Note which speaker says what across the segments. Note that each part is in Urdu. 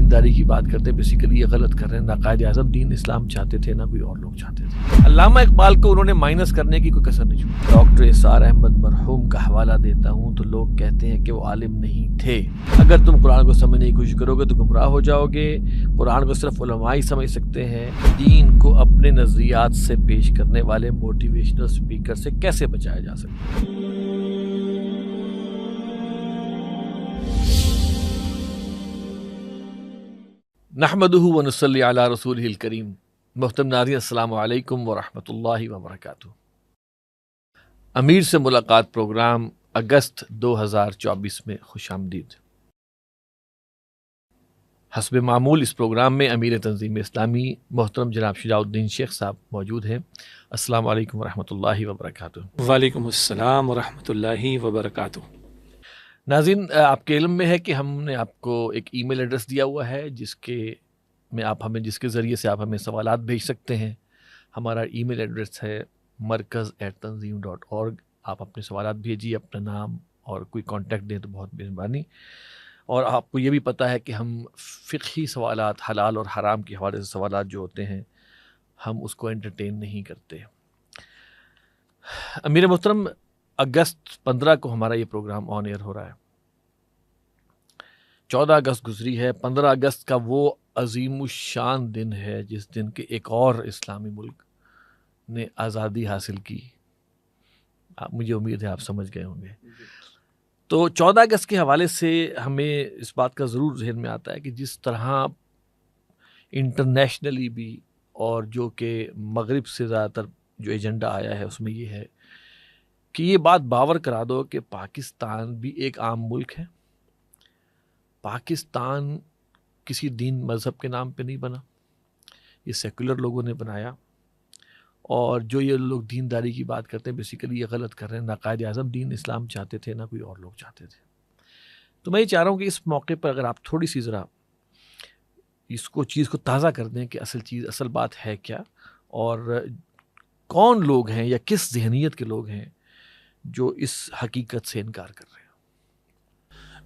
Speaker 1: دینداری کی بات کرتے ہیں بیسیکلی یہ غلط کر رہے ہیں. نہ قائد اعظم دین اسلام چاہتے تھے نہ کوئی اور لوگ چاہتے تھے. علامہ اقبال کو انہوں نے مائنس کرنے کی کوئی کسر نہیں چھوڑی. ڈاکٹر اسرار احمد مرحوم کا حوالہ دیتا ہوں تو لوگ کہتے ہیں کہ وہ عالم نہیں تھے. اگر تم قرآن کو سمجھنے کی کوشش کرو گے تو گمراہ ہو جاؤ گے. قرآن کو صرف علماء ہی سمجھ سکتے ہیں. دین کو اپنے نظریات سے پیش کرنے والے موٹیویشنل سپیکر سے کیسے بچایا جا سکتا ہے؟ نحمدہ ونصلی علی رسولہ الکریم. محترم ناظرین السلام علیکم ورحمۃ اللہ وبرکاتہ. امیر سے ملاقات پروگرام اگست 2024 میں خوش آمدید. حسب معمول اس پروگرام میں امیر تنظیم اسلامی محترم جناب شجاع الدین شیخ صاحب موجود ہیں. السلام علیکم ورحمۃ اللہ وبرکاتہ.
Speaker 2: وعلیکم السلام ورحمۃ اللہ وبرکاتہ.
Speaker 1: ناظرین آپ کے علم میں ہے کہ ہم نے آپ کو ایک ای میل ایڈریس دیا ہوا ہے جس کے ذریعے سے آپ ہمیں سوالات بھیج سکتے ہیں. ہمارا ای میل ایڈریس ہے markaz@tanzeem.org. آپ اپنے سوالات بھیجیے، اپنا نام اور کوئی کانٹیکٹ دیں تو بہت مہربانی. اور آپ کو یہ بھی پتہ ہے کہ ہم فقہی سوالات، حلال اور حرام کے حوالے سے سوالات جو ہوتے ہیں ہم اس کو انٹرٹین نہیں کرتے. امیر محترم اگست 15 کو ہمارا یہ پروگرام آن ایئر ہو رہا ہے. 14 اگست گزری ہے. 15 اگست کا وہ عظیم الشان دن ہے جس دن کے ایک اور اسلامی ملک نے آزادی حاصل کی. مجھے امید ہے آپ سمجھ گئے ہوں گے. تو 14 اگست کے حوالے سے ہمیں اس بات کا ضرور ذہن میں آتا ہے کہ جس طرح انٹرنیشنلی بھی اور جو کہ مغرب سے زیادہ تر جو ایجنڈا آیا ہے اس میں یہ ہے کہ یہ بات باور کرا دو کہ پاکستان بھی ایک عام ملک ہے. پاکستان کسی دین مذہب کے نام پہ نہیں بنا، یہ سیکولر لوگوں نے بنایا. اور جو یہ لوگ دینداری کی بات کرتے ہیں بیسیکلی یہ غلط کر رہے ہیں. نہ قائد اعظم دین اسلام چاہتے تھے نہ کوئی اور لوگ چاہتے تھے. تو میں یہ چاہ رہا ہوں کہ اس موقع پر اگر آپ تھوڑی سی ذرا چیز کو تازہ کر دیں کہ اصل بات ہے کیا، اور کون لوگ ہیں یا کس ذہنیت کے لوگ ہیں جو اس حقیقت سے انکار کر رہے ہیں.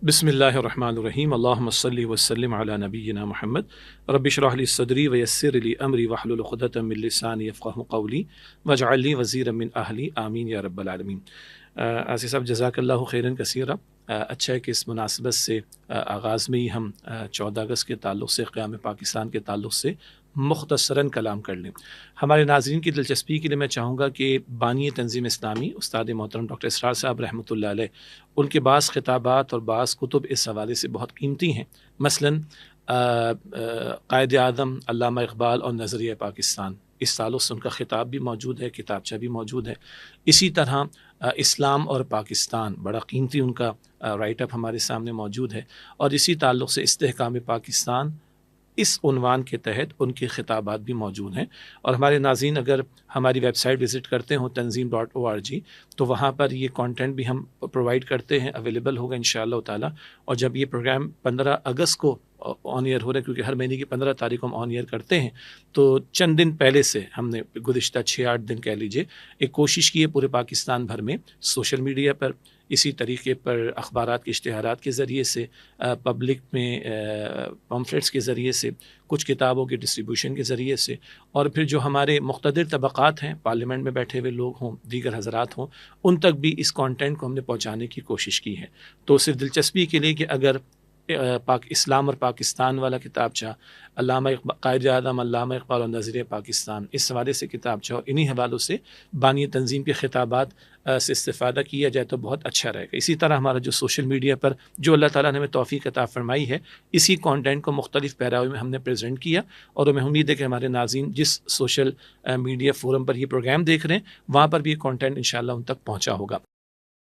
Speaker 2: بسم اللہ الرحمن الرحیم. اللہم صلی وسلم علی نبینا محمد. رب اشرح لی صدری ویسر لی امری واحلل عقدۃ من لسانی یفقہوا قولی واجعل لی وزیرا من اہلی آمین یا رب العالمین. آصف صاحب جزاک اللہ خیرا کثیرا. اچھا ہے کہ اس مناسبت سے آغاز میں ہی ہم 14 اگست کے تعلق سے، قیام پاکستان کے تعلق سے مختصراً کلام کر لیں. ہمارے ناظرین کی دلچسپی کے لیے میں چاہوں گا کہ بانی تنظیم اسلامی استاد محترم ڈاکٹر اسرار صاحب رحمۃ اللہ علیہ، ان کے بعض خطابات اور بعض کتب اس حوالے سے بہت قیمتی ہیں. مثلاً قائد اعظم علامہ اقبال اور نظریہ پاکستان، اس تعلق سے ان کا خطاب بھی موجود ہے، کتابچہ بھی موجود ہے. اسی طرح اسلام اور پاکستان، بڑا قیمتی ان کا رائٹ اپ ہمارے سامنے موجود ہے. اور اسی تعلق سے استحکام پاکستان، اس عنوان کے تحت ان کے خطابات بھی موجود ہیں. اور ہمارے ناظرین اگر ہماری ویب سائٹ وزٹ کرتے ہوں tanzeem.org تو وہاں پر یہ کانٹینٹ بھی ہم پرووائڈ کرتے ہیں، اویلیبل ہوگا انشاءاللہ تعالی. اور جب یہ پروگرام 15 اگست کو آن ایئر ہو رہا ہے، کیونکہ ہر مہینے کی 15 تاریخ کو ہم آن ایئر کرتے ہیں، تو چند دن پہلے سے ہم نے گزشتہ 6-8 دن کہہ لیجئے ایک کوشش کی ہے پورے پاکستان بھر میں سوشل میڈیا پر، اسی طریقے پر اخبارات کے اشتہارات کے ذریعے سے، پبلک میں پمفلیٹس کے ذریعے سے، کچھ کتابوں کے ڈسٹریبیوشن کے ذریعے سے، اور پھر جو ہمارے مقتدر طبقات ہیں، پارلیمنٹ میں بیٹھے ہوئے لوگ ہوں، دیگر حضرات ہوں، ان تک بھی اس کانٹینٹ کو ہم نے پہنچانے کی کوشش کی ہے. تو صرف دلچسپی کے لیے کہ اگر اسلام اور پاکستان والا کتابچہ، علامہ قائد اعظم علامہ اقبال اور نظریہ پاکستان، اس حوالے سے کتابچہ اور انہی حوالوں سے بانی تنظیم کے خطابات سے استفادہ کیا جائے تو بہت اچھا رہے گا. اسی طرح ہمارا جو سوشل میڈیا پر جو اللہ تعالیٰ نے ہمیں توفیق عطا فرمائی ہے، اسی کانٹینٹ کو مختلف پیراوی میں ہم نے پریزنٹ کیا. اور ہمیں امید ہے کہ ہمارے ناظرین جس سوشل میڈیا فورم پر یہ پروگرام دیکھ رہے ہیں وہاں پر بھی یہ کانٹینٹ انشاءاللہ ان تک پہنچا ہوگا.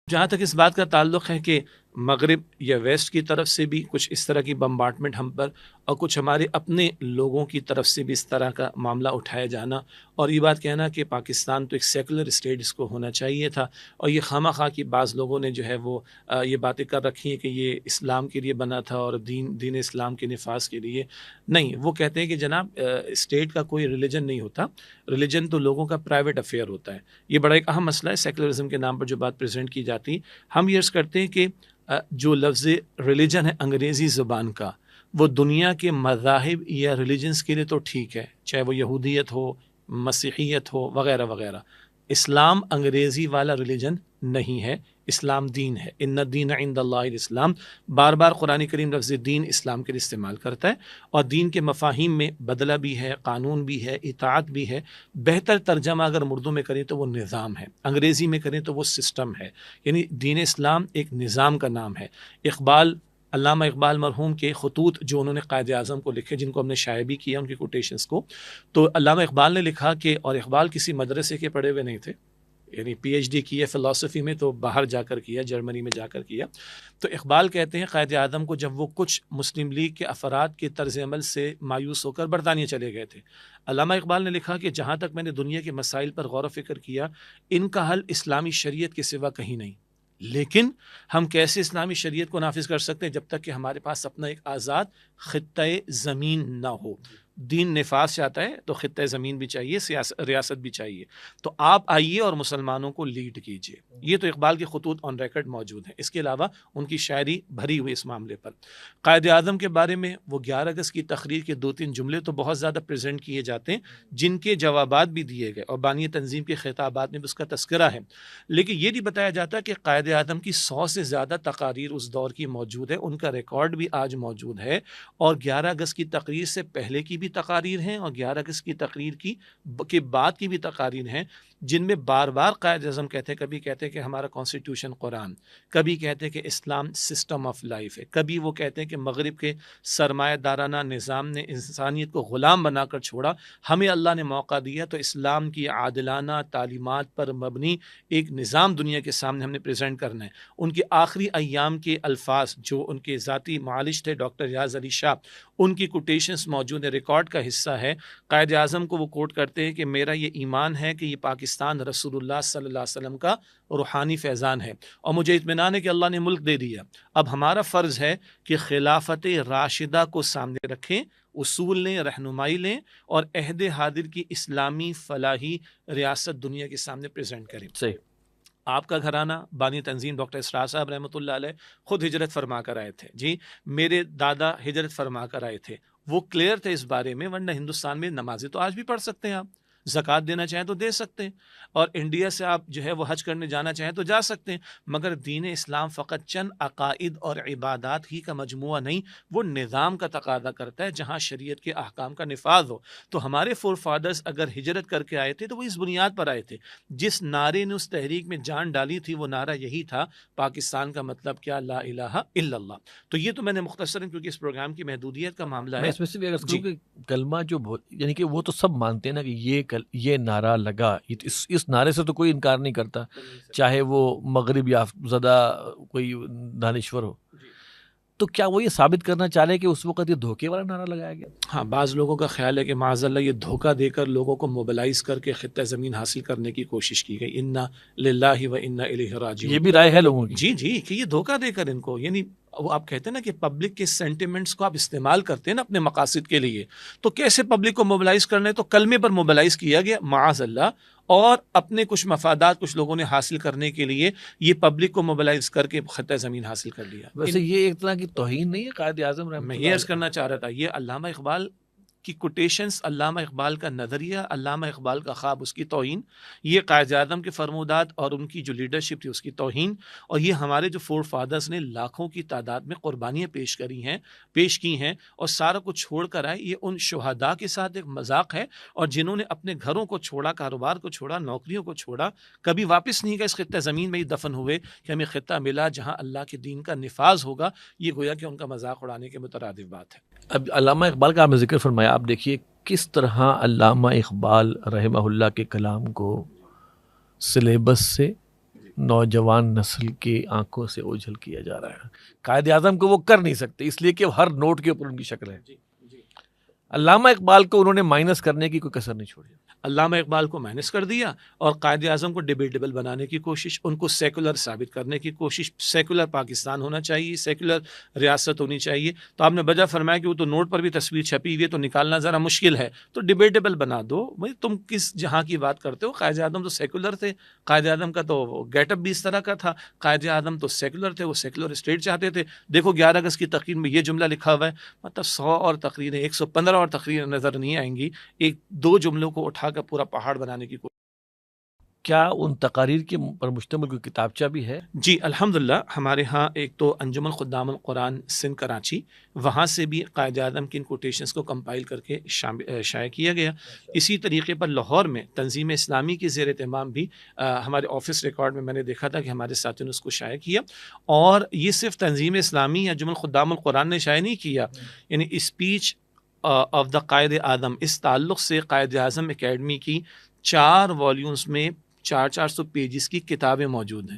Speaker 2: جہاں تک اس بات کا تعلق ہے کہ مغرب یا ویسٹ کی طرف سے بھی کچھ اس طرح کی بمبارٹمنٹ ہم پر، اور کچھ ہمارے اپنے لوگوں کی طرف سے بھی اس طرح کا معاملہ اٹھایا جانا، اور یہ بات کہنا کہ پاکستان تو ایک سیکولر اسٹیٹ اس کو ہونا چاہیے تھا، اور یہ خواہ مخواہ کی بعض لوگوں نے جو ہے وہ یہ باتیں کر رکھی ہیں کہ یہ اسلام کے لیے بنا تھا اور دین اسلام کے نفاذ کے لیے نہیں. وہ کہتے ہیں کہ جناب اسٹیٹ کا کوئی ریلیجن نہیں ہوتا، ریلیجن تو لوگوں کا پرائیویٹ افیئر ہوتا ہے. یہ بڑا ایک اہم مسئلہ ہے سیکولرزم کے نام پر جو بات پریزنٹ کی جاتی. ہم یہ عرض کرتے ہیں کہ جو لفظ ریلیجن ہے انگریزی زبان کا، وہ دنیا کے مذاہب یا ریلیجنس کے لیے تو ٹھیک ہے، چاہے وہ یہودیت ہو، مسیحیت ہو، وغیرہ وغیرہ. اسلام انگریزی والا ریلیجن نہیں ہے، اسلام دین ہے. ان الدین عند اللہ الاسلام، بار بار قرآن کریم لفظ دین اسلام کے لیے استعمال کرتا ہے، اور دین کے مفاہیم میں بدلہ بھی ہے، قانون بھی ہے، اطاعت بھی ہے. بہتر ترجمہ اگر اردو میں کریں تو وہ نظام ہے، انگریزی میں کریں تو وہ سسٹم ہے. یعنی دین اسلام ایک نظام کا نام ہے. علامہ اقبال مرحوم کے خطوط جو انہوں نے قائد اعظم کو لکھے، جن کو ہم نے شائع بھی کیا ان کی کوٹیشنز کو، تو علامہ اقبال نے لکھا کہ، اور اقبال کسی مدرسے کے پڑھے ہوئے نہیں تھے، یعنی پی ایچ ڈی کی ہے فلسفی میں تو باہر جا کر کیا، جرمنی میں جا کر کیا. تو اقبال کہتے ہیں قائد اعظم کو جب وہ کچھ مسلم لیگ کے افراد کے طرز عمل سے مایوس ہو کر برطانیہ چلے گئے تھے، علامہ اقبال نے لکھا کہ جہاں تک میں نے دنیا کے مسائل پر غور و فکر کیا، ان کا حل اسلامی شریعت کے سوا کہیں نہیں. لیکن ہم کیسے اسلامی شریعت کو نافذ کر سکتے ہیں جب تک کہ ہمارے پاس اپنا ایک آزاد خطۂ زمین نہ ہو. دین نفاذ چاہتا ہے تو خطۂ زمین بھی چاہیے، ریاست بھی چاہیے. تو آپ آئیے اور مسلمانوں کو لیڈ کیجیے. یہ تو اقبال کے خطوط آن ریکارڈ موجود ہیں. اس کے علاوہ ان کی شاعری بھری ہوئی اس معاملے پر. قائد اعظم کے بارے میں وہ 11 اگست کی تقریر کے 2-3 جملے تو بہت زیادہ پریزنٹ کیے جاتے ہیں، جن کے جوابات بھی دیے گئے، اور بانی تنظیم کے خطابات میں بھی اس کا تذکرہ ہے. لیکن یہ نہیں بتایا جاتا کہ قائد اعظم کی 100 سے زیادہ تقاریر اس دور کی موجود ہے، ان کا ریکارڈ بھی آج موجود ہے. اور 11 اگست کی تقریر سے پہلے کی بھی تقاریر ہیں، اور 11 اگست کی تقریر کے بعد کی بھی تقاریر ہیں، جن میں بار بار قائد اعظم کہتے ہیں، کبھی کہتے ہیں کہ ہمارا کانسٹیٹیوشن قرآن، کبھی کہتے ہیں کہ اسلام سسٹم آف لائف ہے، کبھی وہ کہتے ہیں کہ مغرب کے سرمایہ دارانہ نظام نے انسانیت کو غلام بنا کر چھوڑا، ہمیں اللہ نے موقع دیا تو اسلام کی عادلانہ تعلیمات پر مبنی ایک نظام دنیا کے سامنے ہم نے پریزنٹ کرنا ہے. ان کے آخری ایام کے الفاظ جو ان کے ذاتی معالج تھے ڈاکٹر ریاض علی شاہ، ان کی کوٹیشنز موجود ہیں، ریکارڈ کا حصہ ہے. قائد اعظم کو وہ کوٹ کرتے ہیں کہ میرا یہ ایمان ہے کہ یہ پاکستان رسول اللہ صلی اللہ علیہ وسلم کا روحانی فیضان ہے، اور مجھے اطمینان ہے کہ اللہ نے ملک دے دیا. اب ہمارا فرض ہے کہ خلافت راشدہ کو سامنے رکھیں، اصول لیں، رہنمائی لیں، اور عہد حاضر کی اسلامی فلاحی ریاست دنیا کے سامنے پریزنٹ کریں.
Speaker 1: صحیح.
Speaker 2: آپ کا گھرانہ بانی تنظیم ڈاکٹر اسرار صاحب رحمۃ اللہ علیہ خود ہجرت فرما کر آئے تھے. جی، میرے دادا ہجرت فرما کر آئے تھے، وہ کلیئر تھے اس بارے میں. ورنہ ہندوستان میں نمازیں تو آج بھی پڑھ سکتے ہیں، آپ زکوٰۃ دینا چاہیں تو دے سکتے ہیں، اور انڈیا سے آپ جو ہے وہ حج کرنے جانا چاہیں تو جا سکتے ہیں. مگر دین اسلام فقط چند عقائد اور عبادات ہی کا مجموعہ نہیں، وہ نظام کا تقاضا کرتا ہے جہاں شریعت کے احکام کا نفاذ ہو. تو ہمارے فور فادرز اگر ہجرت کر کے آئے تھے تو وہ اس بنیاد پر آئے تھے. جس نعرے نے اس تحریک میں جان ڈالی تھی وہ نعرہ یہی تھا، پاکستان کا مطلب کیا، لا الہ الا اللہ. تو یہ تو میں نے مختصراً، کیونکہ اس پروگرام کی محدودیت کا معاملہ ہے،
Speaker 1: میں اس میں سے اگر کہ کلمہ جو یعنی کہ وہ تو سب مانتے ہیں نا کہ یہ نعرہ لگا، اس نعرے سے تو کوئی انکار نہیں کرتا، چاہے وہ مغرب یا زدہ کوئی دانشور ہو. تو کیا وہ یہ ثابت کرنا چاہ رہے کہ اس وقت یہ دھوکے والا نعرہ لگایا گیا؟
Speaker 2: ہاں، بعض لوگوں کا خیال ہے کہ معاذ اللہ یہ دھوکہ دے کر لوگوں کو موبلائز کر کے خطہ زمین حاصل کرنے کی کوشش کی گئی. انا للہ و انا الیہ راجعون،
Speaker 1: یہ بھی رائے ہے لوگوں کی.
Speaker 2: جی کہ یہ دھوکہ دے کر ان کو، یعنی وہ آپ کہتے ہیں نا کہ پبلک کے سینٹیمنٹس کو آپ استعمال کرتے ہیں نا اپنے مقاصد کے لیے، تو کیسے پبلک کو موبلائز کرنا ہے؟ تو کلمے پر موبلائز کیا گیا معاذ اللہ، اور اپنے کچھ مفادات کچھ لوگوں نے حاصل کرنے کے لیے یہ پبلک کو موبلائز کر کے خطہ زمین حاصل کر لیا.
Speaker 1: ویسے یہ ایک طرح کی توہین نہیں ہے قائد اعظم رحمۃ
Speaker 2: میں
Speaker 1: اللہ
Speaker 2: یہ عرض کرنا چاہ رہا تھا، یہ علامہ اقبال کی کوٹیشنز، علامہ اقبال کا نظریہ، علامہ اقبال کا خواب، اس کی توہین، یہ قائد اعظم کے فرمودات اور ان کی جو لیڈرشپ تھی اس کی توہین، اور یہ ہمارے جو فور فادرز نے لاکھوں کی تعداد میں قربانیاں پیش کی ہیں اور سارا کچھ چھوڑ کر آئے. یہ ان شہداء کے ساتھ ایک مذاق ہے، اور جنہوں نے اپنے گھروں کو چھوڑا، کاروبار کو چھوڑا، نوکریوں کو چھوڑا، کبھی واپس نہیں گئے، اس خطہ زمین میں ہی دفن ہوئے کہ ہمیں خطہ ملا جہاں اللہ کے دین کا نفاذ ہوگا. یہ گویا کہ ان کا مذاق اڑانے کے مترادف بات ہے.
Speaker 1: اب علامہ اقبال کا آپ نے ذکر فرمایا، آپ دیکھیے کس طرح علامہ اقبال رحمہ اللہ کے کلام کو سلیبس سے نوجوان نسل کے آنکھوں سے اوجھل کیا جا رہا ہے. قائد اعظم کو وہ کر نہیں سکتے، اس لیے کہ ہر نوٹ کے اوپر ان کی شکل ہے. علامہ اقبال کو انہوں نے مائنس کرنے کی کوئی کسر نہیں چھوڑی.
Speaker 2: علامہ اقبال کو مائنس کر دیا اور قائد اعظم کو ڈیبیٹیبل بنانے کی کوشش، ان کو سیکولر ثابت کرنے کی کوشش، سیکولر پاکستان ہونا چاہیے، سیکولر ریاست ہونی چاہیے. تو آپ نے وجہ فرمایا کہ وہ تو نوٹ پر بھی تصویر چھپی ہوئی ہے تو نکالنا ذرا مشکل ہے، تو ڈیبیٹیبل بنا دو. بھائی تم کس جہاں کی بات کرتے ہو؟ قائد اعظم تو سیکولر تھے، قائد اعظم کا تو گیٹ اپ بھی اس طرح کا تھا، قائد اعظم تو سیکولر تھے، وہ سیکولر اسٹیٹ چاہتے تھے. دیکھو 11 اگست کی تقریر میں یہ جملہ لکھا ہوا ہے. مطلب 100 اور تقریریں، 115 اور تقریریں نظر نہیں آئیں گی ایک دو جملوں کو اٹھا کر پورا پہاڑ بنانے کی کوشش.
Speaker 1: کیا ان تقاریر کے پر مشتمل کوئی کتابچہ بھی ہے؟
Speaker 2: جی الحمدللہ ہمارے ہاں ایک تو انجمن خدام القرآن سندھ کراچی، وہاں سے بھی قائد اعظم کی ان کوٹیشنز کو کمپائل کر کے شائع کیا گیا. اسی طریقے پر لاہور میں تنظیم اسلامی کے زیر اہتمام بھی ہمارے آفس ریکارڈ میں نے دیکھا تھا کہ ہمارے ساتھیوں نے اس کو شائع کیا. اور یہ صرف تنظیم اسلامی یا انجمن خدام القرآن نے شائع نہیں کیا، یعنی speech of the Quaid Azam, اس تعلق سے قائد اعظم اکیڈمی کی 4 والیومز میں 400 پیجز کی کتابیں موجود ہیں.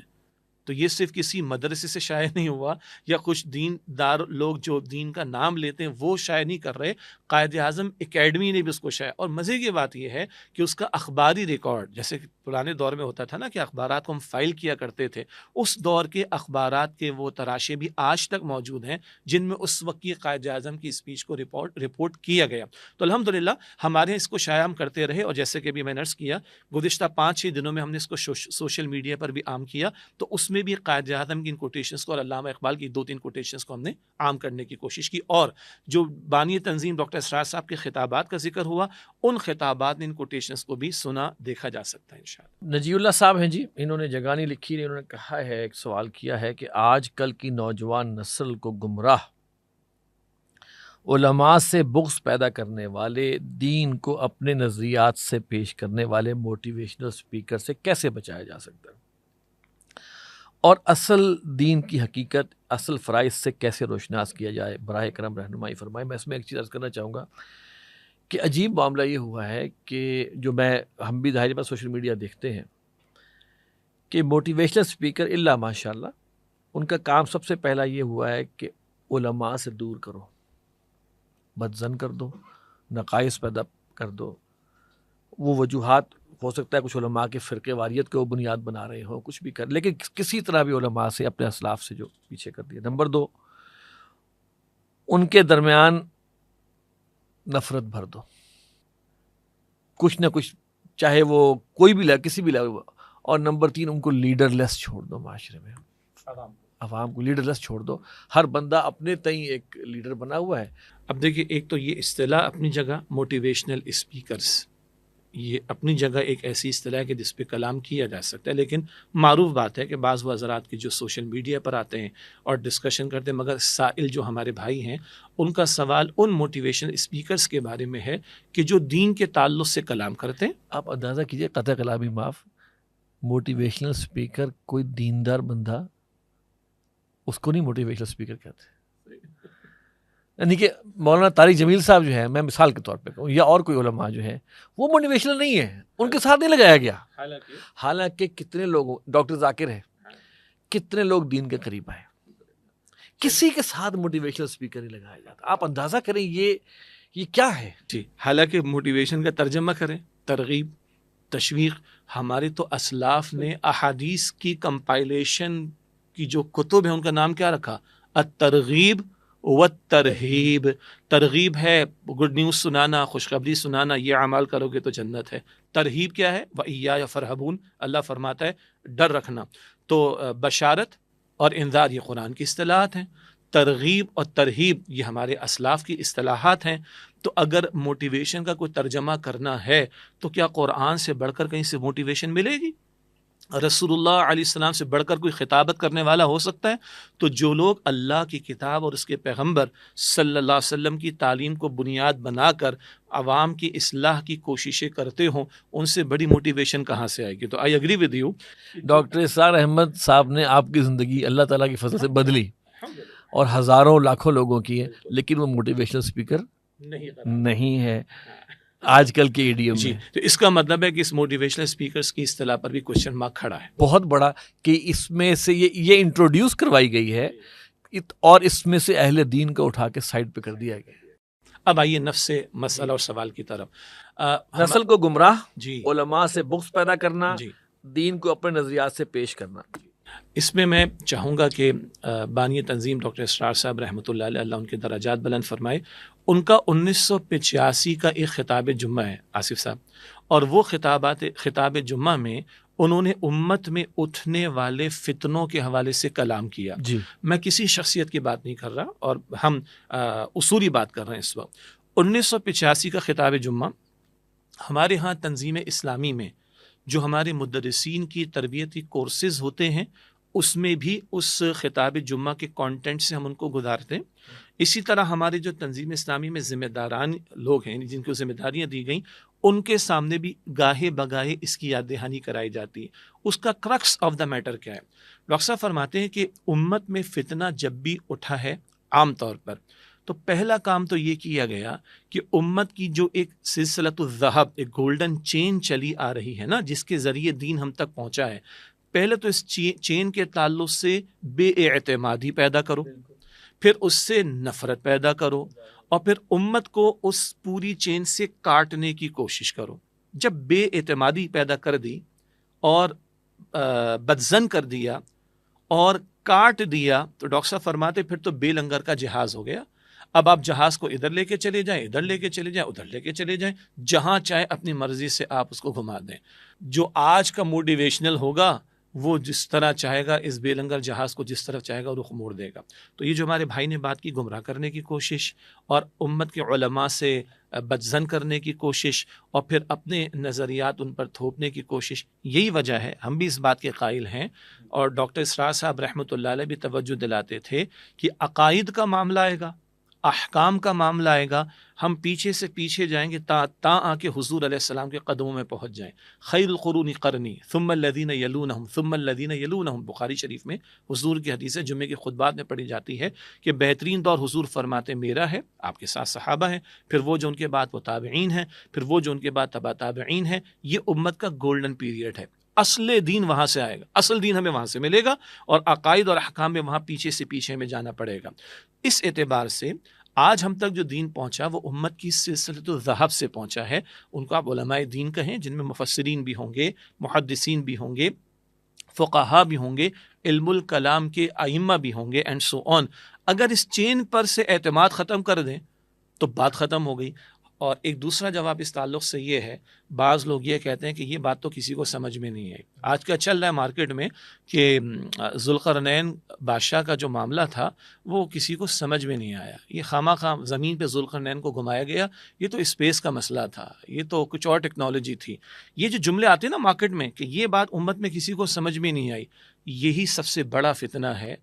Speaker 2: تو یہ صرف کسی مدرسے سے شائع نہیں ہوا یا کچھ دین دار لوگ جو دین کا نام لیتے ہیں وہ شائع نہیں کر رہے، قائد اعظم اکیڈمی نے بھی اس کو شائع. اور مزے کی بات یہ ہے کہ اس کا اخباری ریکارڈ، جیسے پرانے دور میں ہوتا تھا نا کہ اخبارات کو ہم فائل کیا کرتے تھے، اس دور کے اخبارات کے وہ تراشے بھی آج تک موجود ہیں جن میں اس وقت کی قائد اعظم کی اسپیچ کو رپورٹ کیا گیا. تو الحمدللہ ہمارے اس کو شائع ہم کرتے رہے. اور جیسے کہ بھی میں نے عرض کیا گزشتہ 5-6 دنوں میں ہم نے اس کو سوشل میڈیا پر بھی عام کیا، تو اس میں بھی قائد اعظم کی ان کوٹیشنز کو اور علامہ اقبال کی 2-3 کوٹیشنز کو ہم نے عام کرنے کی کوشش کی. اور جو بانی تنظیم ڈاکٹر اسرار صاحب کے خطابات کا ذکر ہوا، ان خطابات نے ان کوٹیشنز کو بھی سنا دیکھا جا سکتا ہے انشاءاللہ.
Speaker 1: نجی اللہ صاحب ہیں جی، انہوں نے جگہ نہیں لکھی، انہوں نے کہا ہے، ایک سوال کیا ہے کہ آج کل کی نوجوان نسل کو گمراہ علماء سے بغض پیدا کرنے والے، دین کو اپنے نظریات سے پیش کرنے والے موٹیویشنل سپیکر سے کیسے بچایا جا سکتا ہے، اور اصل دین کی حقیقت، اصل فرائض سے کیسے روشناس کیا جائے؟ براہ کرم رہنمائی فرمائے. میں اس میں ایک چیز عرض کرنا چاہوں گا کہ عجیب معاملہ یہ ہوا ہے کہ جو ہم بھی ظاہر بات سوشل میڈیا دیکھتے ہیں کہ موٹیویشنل سپیکر اللہ ماشاء اللہ ان کا کام سب سے پہلا یہ ہوا ہے کہ علماء سے دور کرو، بدظن کر دو، نقائص پیدا کر دو. وہ وجوہات ہو سکتا ہے کچھ علماء کے فرقے واریت کو بنیاد بنا رہے ہوں، کچھ بھی کر، لیکن کسی طرح بھی علماء سے اپنے اسلاف سے جو پیچھے کر دیا. نمبر 2، ان کے درمیان نفرت بھر دو، کچھ نہ کچھ، چاہے وہ کوئی بھی کسی بھی لیول. اور نمبر 3، ان کو لیڈر لیس چھوڑ دو. معاشرے میں عوام کو لیڈر لیس چھوڑ دو، ہر بندہ اپنے تئیں ایک لیڈر بنا ہوا ہے.
Speaker 2: اب دیکھیے، ایک تو یہ اصطلاح اپنی جگہ موٹیویشنل اسپیکرز، یہ اپنی جگہ ایک ایسی اصطلاح ہے کہ جس پہ کلام کیا جا سکتا ہے، لیکن معروف بات ہے کہ بعض وہ حضرات کی جو سوشل میڈیا پر آتے ہیں اور ڈسکشن کرتے ہیں، مگر سائل جو ہمارے بھائی ہیں ان کا سوال ان موٹیویشنل اسپیکرز کے بارے میں ہے کہ جو دین کے تعلق سے کلام کرتے ہیں.
Speaker 1: آپ اندازہ کیجئے، قطع کلامی معاف، موٹیویشنل اسپیکر کوئی دیندار بندہ، اس کو نہیں موٹیویشنل اسپیکر کہتے. یعنی کہ مولانا طارق جمیل صاحب جو ہے، میں مثال کے طور پہ کہوں، یا اور کوئی علماء جو ہیں، وہ موٹیویشنل نہیں ہے، ان کے ساتھ نہیں لگایا گیا. حالانکہ کتنے لوگ، ڈاکٹر ذاکر ہے، کتنے لوگ دین کے قریب آئے، کسی کے ساتھ موٹیویشنل اسپیکر نہیں لگایا جاتا. آپ اندازہ کریں یہ کیا ہے.
Speaker 2: جی، حالانکہ موٹیویشن کا ترجمہ کریں، ترغیب، تشویق. ہمارے تو اسلاف نے احادیث کی کمپائلیشن کی جو کتب ہیں ان کا نام کیا رکھا؟ الترغیب والترہیب. ترغیب ہے گڈ نیوز سنانا، خوشخبری سنانا، یہ اعمال کرو گے تو جنت ہے. ترہیب کیا ہے؟ وَإِيَّايَ فَارْهَبُونَ، اللہ فرماتا ہے ڈر رکھنا. تو بشارت اور انذار یہ قرآن کی اصطلاحات ہیں، ترغیب اور ترہیب یہ ہمارے اسلاف کی اصطلاحات ہیں. تو اگر موٹیویشن کا کوئی ترجمہ کرنا ہے تو کیا قرآن سے بڑھ کر کہیں سے موٹیویشن ملے گی؟ رسول اللہ علیہ السلام سے بڑھ کر کوئی خطابت کرنے والا ہو سکتا ہے؟ تو جو لوگ اللہ کی کتاب اور اس کے پیغمبر صلی اللہ علیہ وسلم کی تعلیم کو بنیاد بنا کر عوام کی اصلاح کی کوششیں کرتے ہوں، ان سے بڑی موٹیویشن کہاں سے آئے گی؟ تو I agree with you.
Speaker 1: Doctor Israr Ahmed صاحب نے آپ کی زندگی اللہ تعالیٰ کی فضل سے بدلی اور ہزاروں لاکھوں لوگوں کی ہے، لیکن وہ موٹیویشنل اسپیکر نہیں ہے آج کل کے ایڈیم
Speaker 2: جی.
Speaker 1: میں.
Speaker 2: تو اس کا مطلب ہے کہ اس موٹیویشنل اسپیکرز کی اصطلاح پر بھی کوشچن مارک کھڑا ہے
Speaker 1: بہت بڑا، کہ اس میں سے یہ انٹروڈیوس کروائی گئی ہے اور اس میں سے اہل دین کو اٹھا کے سائڈ پہ کر دیا گیا.
Speaker 2: اب آئیے نفس مسئلہ اور سوال کی طرف.
Speaker 1: نسل کو گمراہ،
Speaker 2: جی
Speaker 1: علماء سے بغض پیدا کرنا،
Speaker 2: جی
Speaker 1: دین کو اپنے نظریات سے پیش کرنا.
Speaker 2: اس میں میں چاہوں گا کہ بانی تنظیم ڈاکٹر اسرار صاحب رحمۃ اللہ علیہ، اللہ ان کے درجات بلند فرمائے، ان کا 1985 کا ایک خطاب جمعہ ہے آصف صاحب، اور وہ خطاب جمعہ میں انہوں نے امت میں اٹھنے والے فتنوں کے حوالے سے کلام کیا.
Speaker 1: جی
Speaker 2: میں کسی شخصیت کی بات نہیں کر رہا، اور ہم اصولی بات کر رہے ہیں اس وقت. 1985 کا خطاب جمعہ ہمارے ہاں تنظیم اسلامی میں جو ہمارے مدرسین کی تربیتی کورسز ہوتے ہیں اس میں بھی اس خطاب جمعہ کے کانٹینٹ سے ہم ان کو گزارتے ہیں. اسی طرح ہمارے جو تنظیم اسلامی میں ذمہ داران لوگ ہیں جن کو ذمہ داریاں دی گئیں ان کے سامنے بھی گاہے بگاہے اس کی یاد دہانی کرائی جاتی ہے. اس کا کرکس آف دا میٹر کیا ہے؟ ڈاکٹر صاحب فرماتے ہیں کہ امت میں فتنہ جب بھی اٹھا ہے عام طور پر تو پہلا کام تو یہ کیا گیا کہ امت کی جو ایک سلسلۃ الذہب، ایک گولڈن چین چلی آ رہی ہے نا، جس کے ذریعے دین ہم تک پہنچا ہے، پہلے تو اس چین کے تعلق سے بے اعتمادی پیدا کرو، پھر اس سے نفرت پیدا کرو، اور پھر امت کو اس پوری چین سے کاٹنے کی کوشش کرو. جب بے اعتمادی پیدا کر دی اور بدزن کر دیا اور کاٹ دیا تو ڈاکٹر صاحب فرماتے پھر تو بے لنگر کا جہاز ہو گیا. اب آپ جہاز کو ادھر لے کے چلے جائیں، ادھر لے کے چلے جائیں، ادھر لے کے چلے جائیں، جہاں چاہے اپنی مرضی سے آپ اس کو گھما دیں. جو آج کا موٹیویشنل ہوگا وہ جس طرح چاہے گا اس بے لنگر جہاز کو جس طرف چاہے گا رخ موڑ دے گا. تو یہ جو ہمارے بھائی نے بات کی گمراہ کرنے کی کوشش اور امت کے علماء سے بدزن کرنے کی کوشش اور پھر اپنے نظریات ان پر تھوپنے کی کوشش، یہی وجہ ہے ہم بھی اس بات کے قائل ہیں. اور ڈاکٹر اسرار صاحب رحمۃ اللہ علیہ بھی توجہ دلاتے تھے کہ عقائد کا معاملہ آئے گا، احکام کا معاملہ آئے گا، ہم پیچھے سے پیچھے جائیں گے تا آ کے حضور علیہ السلام کے قدموں میں پہنچ جائیں. خیر القرون قرنی ثم الذین یلونہم ثم الذین یلونہم، بخاری شریف میں حضور کی حدیث ہے، جمعے کے خطبات میں پڑھی جاتی ہے کہ بہترین دور حضور فرماتے میرا ہے، آپ کے ساتھ صحابہ ہیں، پھر وہ جو ان کے بعد وہ تابعین ہیں، پھر وہ جو ان کے بعد تبع تابعین ہیں. یہ امت کا گولڈن پیریڈ ہے. اصل دین وہاں سے آئے گا، اصل دین ہمیں وہاں سے ملے گا، اور عقائد اور احکام میں وہاں پیچھے سے پیچھے ہمیں جانا پڑے گا. اس اعتبار سے آج ہم تک جو دین پہنچا وہ امت کی سلسلۃ الذہب سے پہنچا ہے. ان کو آپ علماء دین کہیں، جن میں مفسرین بھی ہوں گے، محدثین بھی ہوں گے، فقہا بھی ہوں گے، علم الکلام کے ائمہ بھی ہوں گے، اینڈ سو آن. اگر اس چین پر سے اعتماد ختم کر دیں تو بات ختم ہو گئی. اور ایک دوسرا جواب اس تعلق سے یہ ہے، بعض لوگ یہ کہتے ہیں کہ یہ بات تو کسی کو سمجھ میں نہیں آئی. آج کا چل رہا ہے مارکیٹ میں کہ ذوالقرنین بادشاہ کا جو معاملہ تھا وہ کسی کو سمجھ میں نہیں آیا، یہ خواہ زمین پہ ذوالقرنین کو گھمایا گیا، یہ تو اسپیس کا مسئلہ تھا، یہ تو کچھ اور ٹیکنالوجی تھی. یہ جو جملے آتے ہیں نا مارکیٹ میں کہ یہ بات امت میں کسی کو سمجھ میں نہیں آئی، یہی سب سے بڑا فتنہ ہے.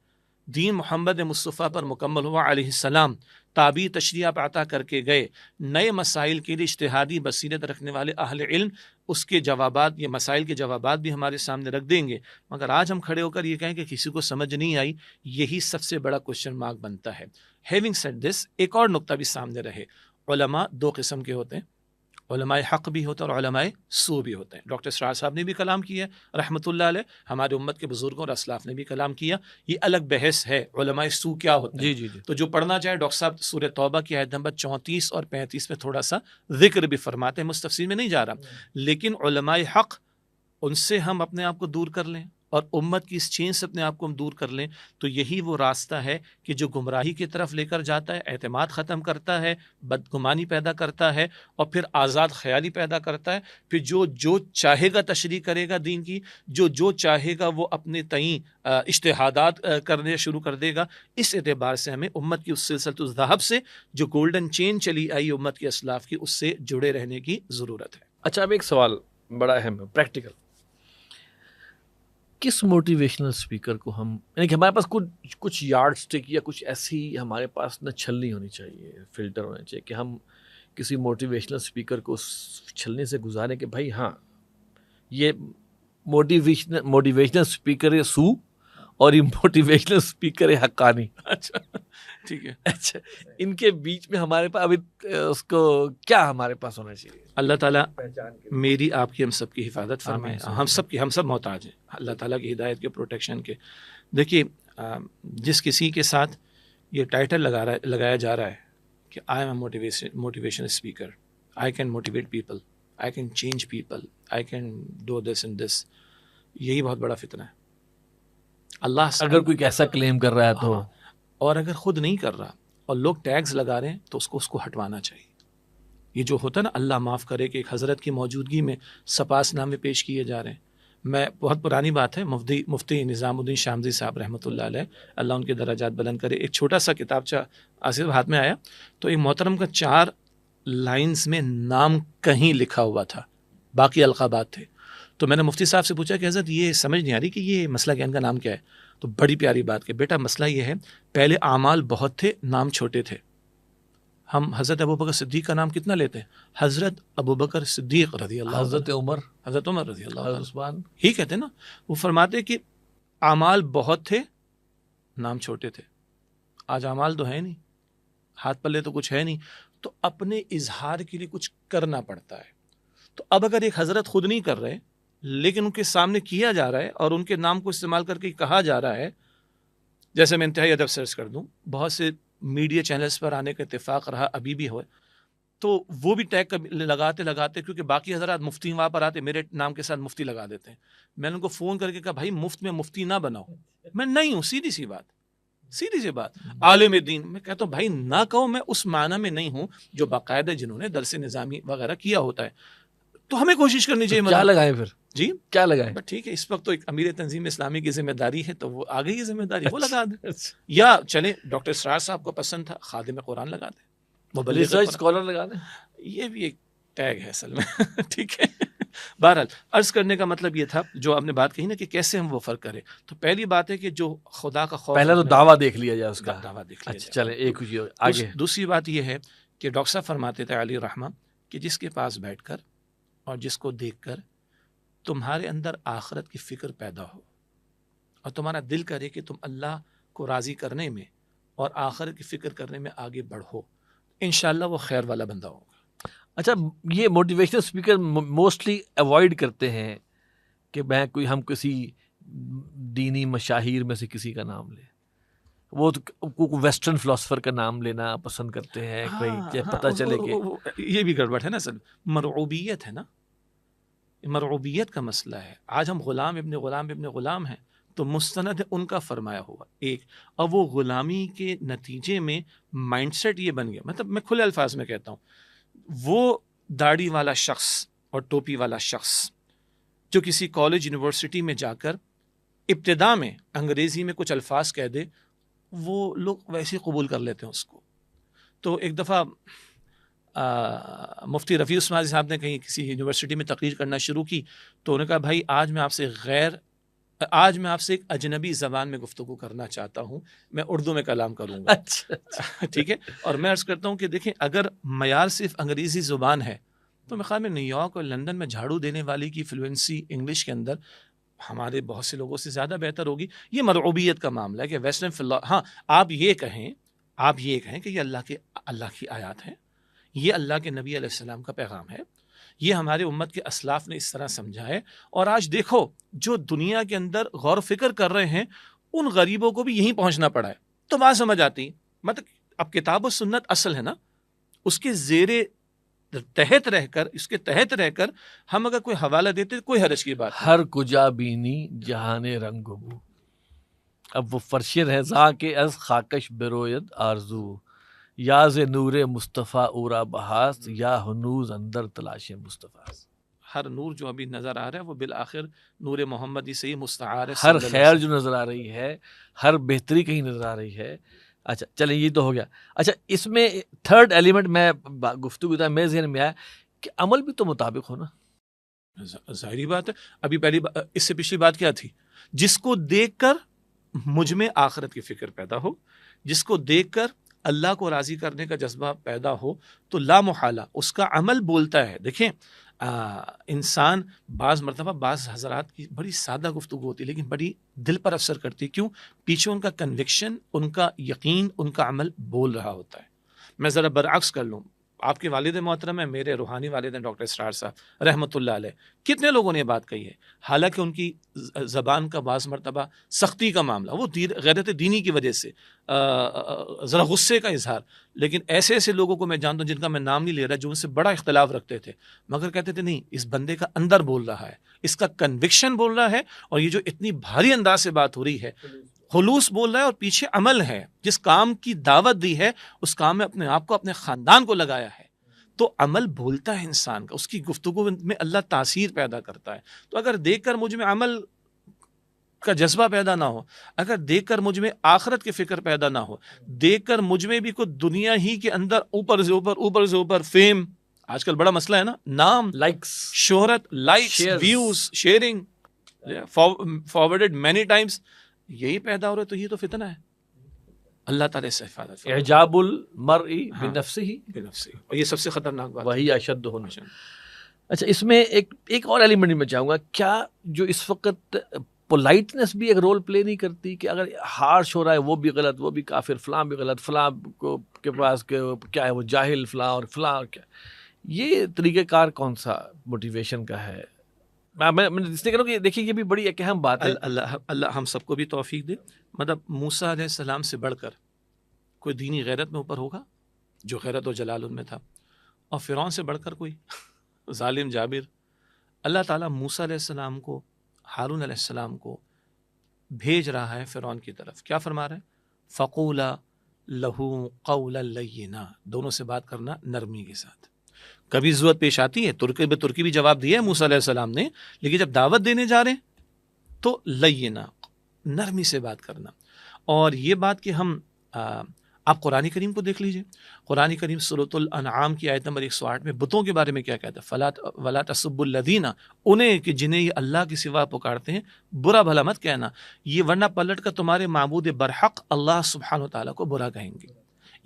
Speaker 2: دین محمد مصطفیٰ پر مکمل ہوا علیہ السلام، تعبیر تشریح عطا کر کے گئے، نئے مسائل کے لیے اجتہادی بصیرت رکھنے والے اہل علم اس کے جوابات، یہ مسائل کے جوابات بھی ہمارے سامنے رکھ دیں گے. مگر آج ہم کھڑے ہو کر یہ کہیں کہ کسی کو سمجھ نہیں آئی، یہی سب سے بڑا کوشچن مارک بنتا ہے. ہیونگ سیڈ دس، ایک اور نقطہ بھی سامنے رہے. علماء دو قسم کے ہوتے ہیں، علماء حق بھی ہوتے ہیں اور علماء سو بھی ہوتے ہیں. ڈاکٹر اسرار صاحب نے بھی کلام کیا رحمۃ اللہ علیہ، ہمارے امت کے بزرگوں اور اسلاف نے بھی کلام کیا. یہ الگ بحث ہے علماء سو کیا ہوتے ہیں.
Speaker 1: جی.
Speaker 2: تو جو پڑھنا چاہے ڈاکٹر صاحب سورہ توبہ کی آیت نمبر 34 اور 35 میں تھوڑا سا ذکر بھی فرماتے ہیں، مستفصیل میں نہیں جا رہا. لیکن علماء حق، ان سے ہم اپنے آپ کو دور کر لیں اور امت کی اس چین سے اپنے آپ کو ہم دور کر لیں تو یہی وہ راستہ ہے کہ جو گمراہی کی طرف لے کر جاتا ہے، اعتماد ختم کرتا ہے، بدگمانی پیدا کرتا ہے، اور پھر آزاد خیالی پیدا کرتا ہے. پھر جو چاہے گا تشریح کرے گا دین کی، جو چاہے گا وہ اپنے تئیں اجتہادات کرنے شروع کر دے گا. اس اعتبار سے ہمیں امت کی اس سلسلۃ الذہب سے جو گولڈن چین چلی آئی امت کے اسلاف کی، اس سے جڑے رہنے کی ضرورت ہے.
Speaker 1: اچھا، اب ایک سوال بڑا اہم ہے، پریکٹیکل. کس موٹیویشنل اسپیکر کو ہم، یعنی کہ ہمارے پاس کچھ یارڈ سٹک یا کچھ ایسی ہمارے پاس نہ چھلنی ہونی چاہیے، فلٹر ہونے چاہیے کہ ہم کسی موٹیویشنل اسپیکر کو چھلنے سے گزاریں کہ بھائی ہاں یہ موٹیویشنل اسپیکر سو اور یہ موٹیویشنل اسپیکر حقانی.
Speaker 2: اچھا ٹھیک ہے.
Speaker 1: اچھا، ان کے بیچ میں ہمارے پاس ابھی اس کو کیا ہمارے پاس ہونا چاہیے؟
Speaker 2: اللہ تعالیٰ میری آپ کی ہم سب کی حفاظت فرمائے. ہم سب محتاج ہیں اللہ تعالیٰ کی ہدایت کے، پروٹیکشن کے. دیکھیے، جس کسی کے ساتھ یہ ٹائٹل لگایا جا رہا ہے کہ I am a motivation speaker, I can motivate people, I can change people, I can do this and this. یہی بہت بڑا فتنہ ہے. اللہ سے
Speaker 1: اگر کوئی ایسا کلیم کر رہا ہے تو,
Speaker 2: اور اگر خود نہیں کر رہا اور لوگ ٹیگز لگا رہے ہیں تو اس کو ہٹوانا چاہیے. یہ جو ہوتا ہے نا, اللہ معاف کرے کہ ایک حضرت کی موجودگی میں سپاس نامے پیش کیے جا رہے ہیں. میں بہت پرانی بات ہے, مفتی نظام الدین شامزی صاحب رحمۃ اللہ علیہ, اللہ ان کے درجات بلند کرے, ایک چھوٹا سا کتابچہ آصف ہاتھ میں آیا تو ایک محترم کا 4 لائنز میں نام کہیں لکھا ہوا تھا, باقی القابات تھے. تو میں نے مفتی صاحب سے پوچھا کہ حضرت یہ سمجھ نہیں آ رہی کہ یہ مسئلہ کیا, ان کا نام کیا ہے؟ تو بڑی پیاری بات کہ بیٹا مسئلہ یہ ہے, پہلے اعمال بہت تھے, نام چھوٹے تھے. ہم حضرت ابوبکر صدیق کا نام کتنا لیتے ہیں؟ حضرت ابوبکر صدیق رضی اللہ,
Speaker 1: حضرت عمر,
Speaker 2: حضرت عمر رضی اللہ,
Speaker 1: حضرت عثمان,
Speaker 2: ہی کہتے ہیں نا. وہ فرماتے کہ اعمال بہت تھے, نام چھوٹے تھے. آج اعمال تو ہے نہیں, ہاتھ پلے تو کچھ ہے نہیں, تو اپنے اظہار کے لیے کچھ کرنا پڑتا ہے. تو اب اگر ایک حضرت خود نہیں کر رہے لیکن ان کے سامنے کیا جا رہا ہے اور ان کے نام کو استعمال کر کے کہا جا رہا ہے, جیسے میں انتہائی ادب سرچ کر دوں, بہت سے میڈیا چینلز پر آنے کا اتفاق رہا, ابھی بھی ہوئے, تو وہ بھی ٹیگ لگاتے کیونکہ باقی حضرات مفتی وہاں پر آتے میرے نام کے ساتھ مفتی لگا دیتے ہیں. میں نے ان کو فون کر کے کہا بھائی مفت میں مفتی نہ بناؤ, میں نہیں ہوں, سیدھی سی بات. عالم دین میں کہتا ہوں بھائی نہ کہو, میں اس معنی میں نہیں ہوں جو باقاعدہ جنہوں نے درس نظامی وغیرہ کیا ہوتا ہے. تو ہمیں کوشش کرنی چاہیے.
Speaker 1: کیا لگائے پھر,
Speaker 2: جی
Speaker 1: کیا لگائے؟
Speaker 2: ٹھیک ہے, اس وقت تو ایک امیر تنظیم اسلامی کی ذمہ داری ہے, تو وہ آ گئی ہے ذمہ داری, وہ لگا دیں. یا چلے ڈاکٹر اسرار صاحب کو پسند تھا, خادم قرآن لگا دیں,
Speaker 1: ریسرچ اسکالر لگا دیں.
Speaker 2: یہ بھی ایک ٹیگ ہے اصل میں. ٹھیک ہے, بہرحال عرض کرنے کا مطلب یہ تھا, جو آپ نے بات کہی نا کہ کیسے ہم وہ فرق کریں. تو پہلی بات ہے کہ جو خدا کا خوف,
Speaker 1: پہلا تو دعویٰ دیکھ لیا جائے اس کا,
Speaker 2: دعویٰ دیکھ لیا.
Speaker 1: اچھا چلے ایک آگے.
Speaker 2: دوسری بات یہ ہے کہ ڈاکٹر صاحب فرماتے تھے علی رحمہ کہ جس کے پاس بیٹھ کر اور جس کو دیکھ کر تمہارے اندر آخرت کی فکر پیدا ہو اور تمہارا دل کرے کہ تم اللہ کو راضی کرنے میں اور آخرت کی فکر کرنے میں آگے بڑھو, انشاءاللہ وہ خیر والا بندہ ہوگا.
Speaker 1: اچھا, یہ موٹیویشنل اسپیکر موسٹلی اوائڈ کرتے ہیں کہ ہم کسی دینی مشاہیر میں سے کسی کا نام لیں. وہ تو ویسٹرن فلاسفر کا نام لینا پسند کرتے ہیں, کہیں پتہ چلے کہ
Speaker 2: یہ بھی گڑبڑ ہے نا سر, مرعوبیت ہے نا, مرعوبیت کا مسئلہ ہے. آج ہم غلام ابن غلام ہیں تو مستند ہے ان کا فرمایا ہوا ایک, اور وہ غلامی کے نتیجے میں مائنڈ سیٹ یہ بن گیا. مطلب میں کھلے الفاظ میں کہتا ہوں, وہ داڑھی والا شخص اور ٹوپی والا شخص جو کسی کالج یونیورسٹی میں جا کر ابتدا میں انگریزی میں کچھ الفاظ کہہ دے, وہ لوگ ویسے قبول کر لیتے ہیں اس کو. تو ایک دفعہ مفتی رفیع عثمانی صاحب نے کہیں کسی یونیورسٹی میں تقریر کرنا شروع کی, تو انہوں نے کہا بھائی آج میں آپ سے ایک اجنبی زبان میں گفتگو کرنا چاہتا ہوں, میں اردو میں کلام کروں گا. ٹھیک ہے, اور میں عرض کرتا ہوں کہ دیکھیں اگر معیار صرف انگریزی زبان ہے تو میں خیال میں نیو یارک اور لندن میں جھاڑو دینے والی کی فلوئنسی انگلش کے اندر ہمارے بہت سے لوگوں سے زیادہ بہتر ہوگی. یہ مرعوبیت کا معاملہ ہے کہ ویسٹرن ہاں آپ یہ کہیں کہ یہ اللہ کی آیات ہیں, یہ اللہ کے نبی علیہ السلام کا پیغام ہے, یہ ہمارے امت کے اسلاف نے اس طرح سمجھا ہے, اور آج دیکھو جو دنیا کے اندر غور و فکر کر رہے ہیں ان غریبوں کو بھی یہیں پہنچنا پڑا ہے. تو بات سمجھ آتی, مطلب اب کتاب و سنت اصل ہے نا, اس کے تحت رہ کر ہم اگر کوئی حوالہ دیتے کوئی حرج کی بات نہیں.
Speaker 1: ہر کجا بینی جہان رنگ بو, اب وہ فرش رضا کے از خاکش بروید آرزو, یاز نور مصطفیٰ اورا بہاس, یا ہنوز اندر تلاش مصطفیٰ.
Speaker 2: ہر نور جو ابھی نظر آ رہا ہے وہ بالآخر نور محمدی سے ہی مستعار ہے.
Speaker 1: ہر خیر جو نظر آ رہی ہے, ہر بہتری کہیں نظر آ رہی ہے. اچھا چلیں یہ تو ہو گیا. اچھا اس میں تھرڈ ایلیمنٹ میں گفتگو تھا میرے ذہن میں آیا کہ عمل بھی تو مطابق ہونا.
Speaker 2: ظاہری بات ہے. ابھی پہلی اس سے پچھلی بات کیا تھی, جس کو دیکھ کر مجھ میں آخرت کی فکر پیدا ہو, جس کو دیکھ کر اللہ کو راضی کرنے کا جذبہ پیدا ہو, تو لا محالہ اس کا عمل بولتا ہے. دیکھیں انسان بعض مرتبہ بعض حضرات کی بڑی سادہ گفتگو ہوتی ہے لیکن بڑی دل پر اثر کرتی ہے. کیوں؟ پیچھے ان کا کنوکشن, ان کا یقین, ان کا عمل بول رہا ہوتا ہے. میں ذرا برعکس کر لوں, آپ کے والد محترم ہیں، میرے روحانی والد ہیں ڈاکٹر اسرار صاحب رحمۃ اللہ علیہ، کتنے لوگوں نے یہ بات کہی ہے، حالانکہ ان کی زبان کا بعض مرتبہ سختی کا معاملہ، وہ غیرت دینی کی وجہ سے ذرا غصے کا اظہار، لیکن ایسے ایسے لوگوں کو میں جانتا ہوں جن کا میں نام نہیں لے رہا، جو ان سے بڑا اختلاف رکھتے تھے، مگر کہتے تھے نہیں، اس بندے کا اندر بول رہا ہے، اس کا کنوکشن بول رہا ہے، اور یہ جو اتنی بھاری انداز سے بات ہو رہی ہے، خلوص بول رہا ہے، اور پیچھے عمل ہے، جس کام کی دعوت دی ہے اس کام میں اپنے آپ کو، اپنے خاندان کو لگایا ہے، تو عمل بولتا ہے انسان کا، اس کی گفتگو میں اللہ تاثیر پیدا کرتا ہے۔ تو اگر دیکھ کر مجھ میں عمل کا جذبہ پیدا نہ ہو، اگر دیکھ کر مجھ میں آخرت کی فکر پیدا نہ ہو، دیکھ کر مجھ میں بھی کوئی دنیا ہی کے اندر اوپر سے اوپر فیم، آج کل بڑا مسئلہ ہے نا، نام،
Speaker 1: لائکس،
Speaker 2: شہرت، likes, views, sharing, forwarded many times, یہی پیدا ہو رہا ہے، تو یہ تو فتنہ ہے۔ اللہ تعالیٰ سے حفاظت فرمائے۔
Speaker 1: اعجاب المرء بنفسہ،
Speaker 2: اور یہ سب سے خطرناک بات
Speaker 1: وہی اشد ہن۔ اچھا، اس میں ایک اور ایلیمنٹ میں چاہوں گا، کیا جو اس وقت پولائٹنس بھی ایک رول پلے نہیں کرتی، کہ اگر ہارش ہو رہا ہے وہ بھی غلط، وہ بھی کافر، فلاں بھی غلط، فلاں کو کے پاس کیا ہے وہ جاہل، فلاں اور فلاں، کیا یہ طریقہ کار کون سا موٹیویشن کا ہے؟ میں اس لیے کہہ رہا ہوں کہ دیکھیے یہ بھی بڑی ایک اہم بات ہے۔
Speaker 2: اللہ ہم سب کو بھی توفیق دے۔ مطلب موسیٰ علیہ السلام سے بڑھ کر کوئی دینی غیرت میں اوپر ہوگا، جو غیرت و جلال ان میں تھا، اور فرعون سے بڑھ کر کوئی ظالم جابر؟ اللہ تعالیٰ موسیٰ علیہ السلام کو، ہارون علیہ السلام کو بھیج رہا ہے فرعون کی طرف، کیا فرما رہا ہے؟ فقولا لہو قولا لینا، دونوں سے بات کرنا نرمی کے ساتھ۔ کبھی ضرورت پیش آتی ہے، ترکی بھی جواب دیا ہے موسیٰ علیہ السلام نے، لیکن جب دعوت دینے جا رہے ہیں تو لینا، نرمی سے بات کرنا۔ اور یہ بات کہ ہم آپ قرآن کریم کو دیکھ لیجئے، قرآن کریم سورۃ الانعام کی آیت نمبر 108 میں بتوں کے بارے میں کیا کہتا ہے؟ وَلَا تَسُبُّوا الَّذِينَ، انہیں کہ جنہیں یہ اللہ کے سوا پکارتے ہیں برا بھلا مت کہنا، یہ ورنہ پلٹ کر تمہارے معبود برحق اللہ سبحانہ وتعالیٰ کو برا کہیں گے۔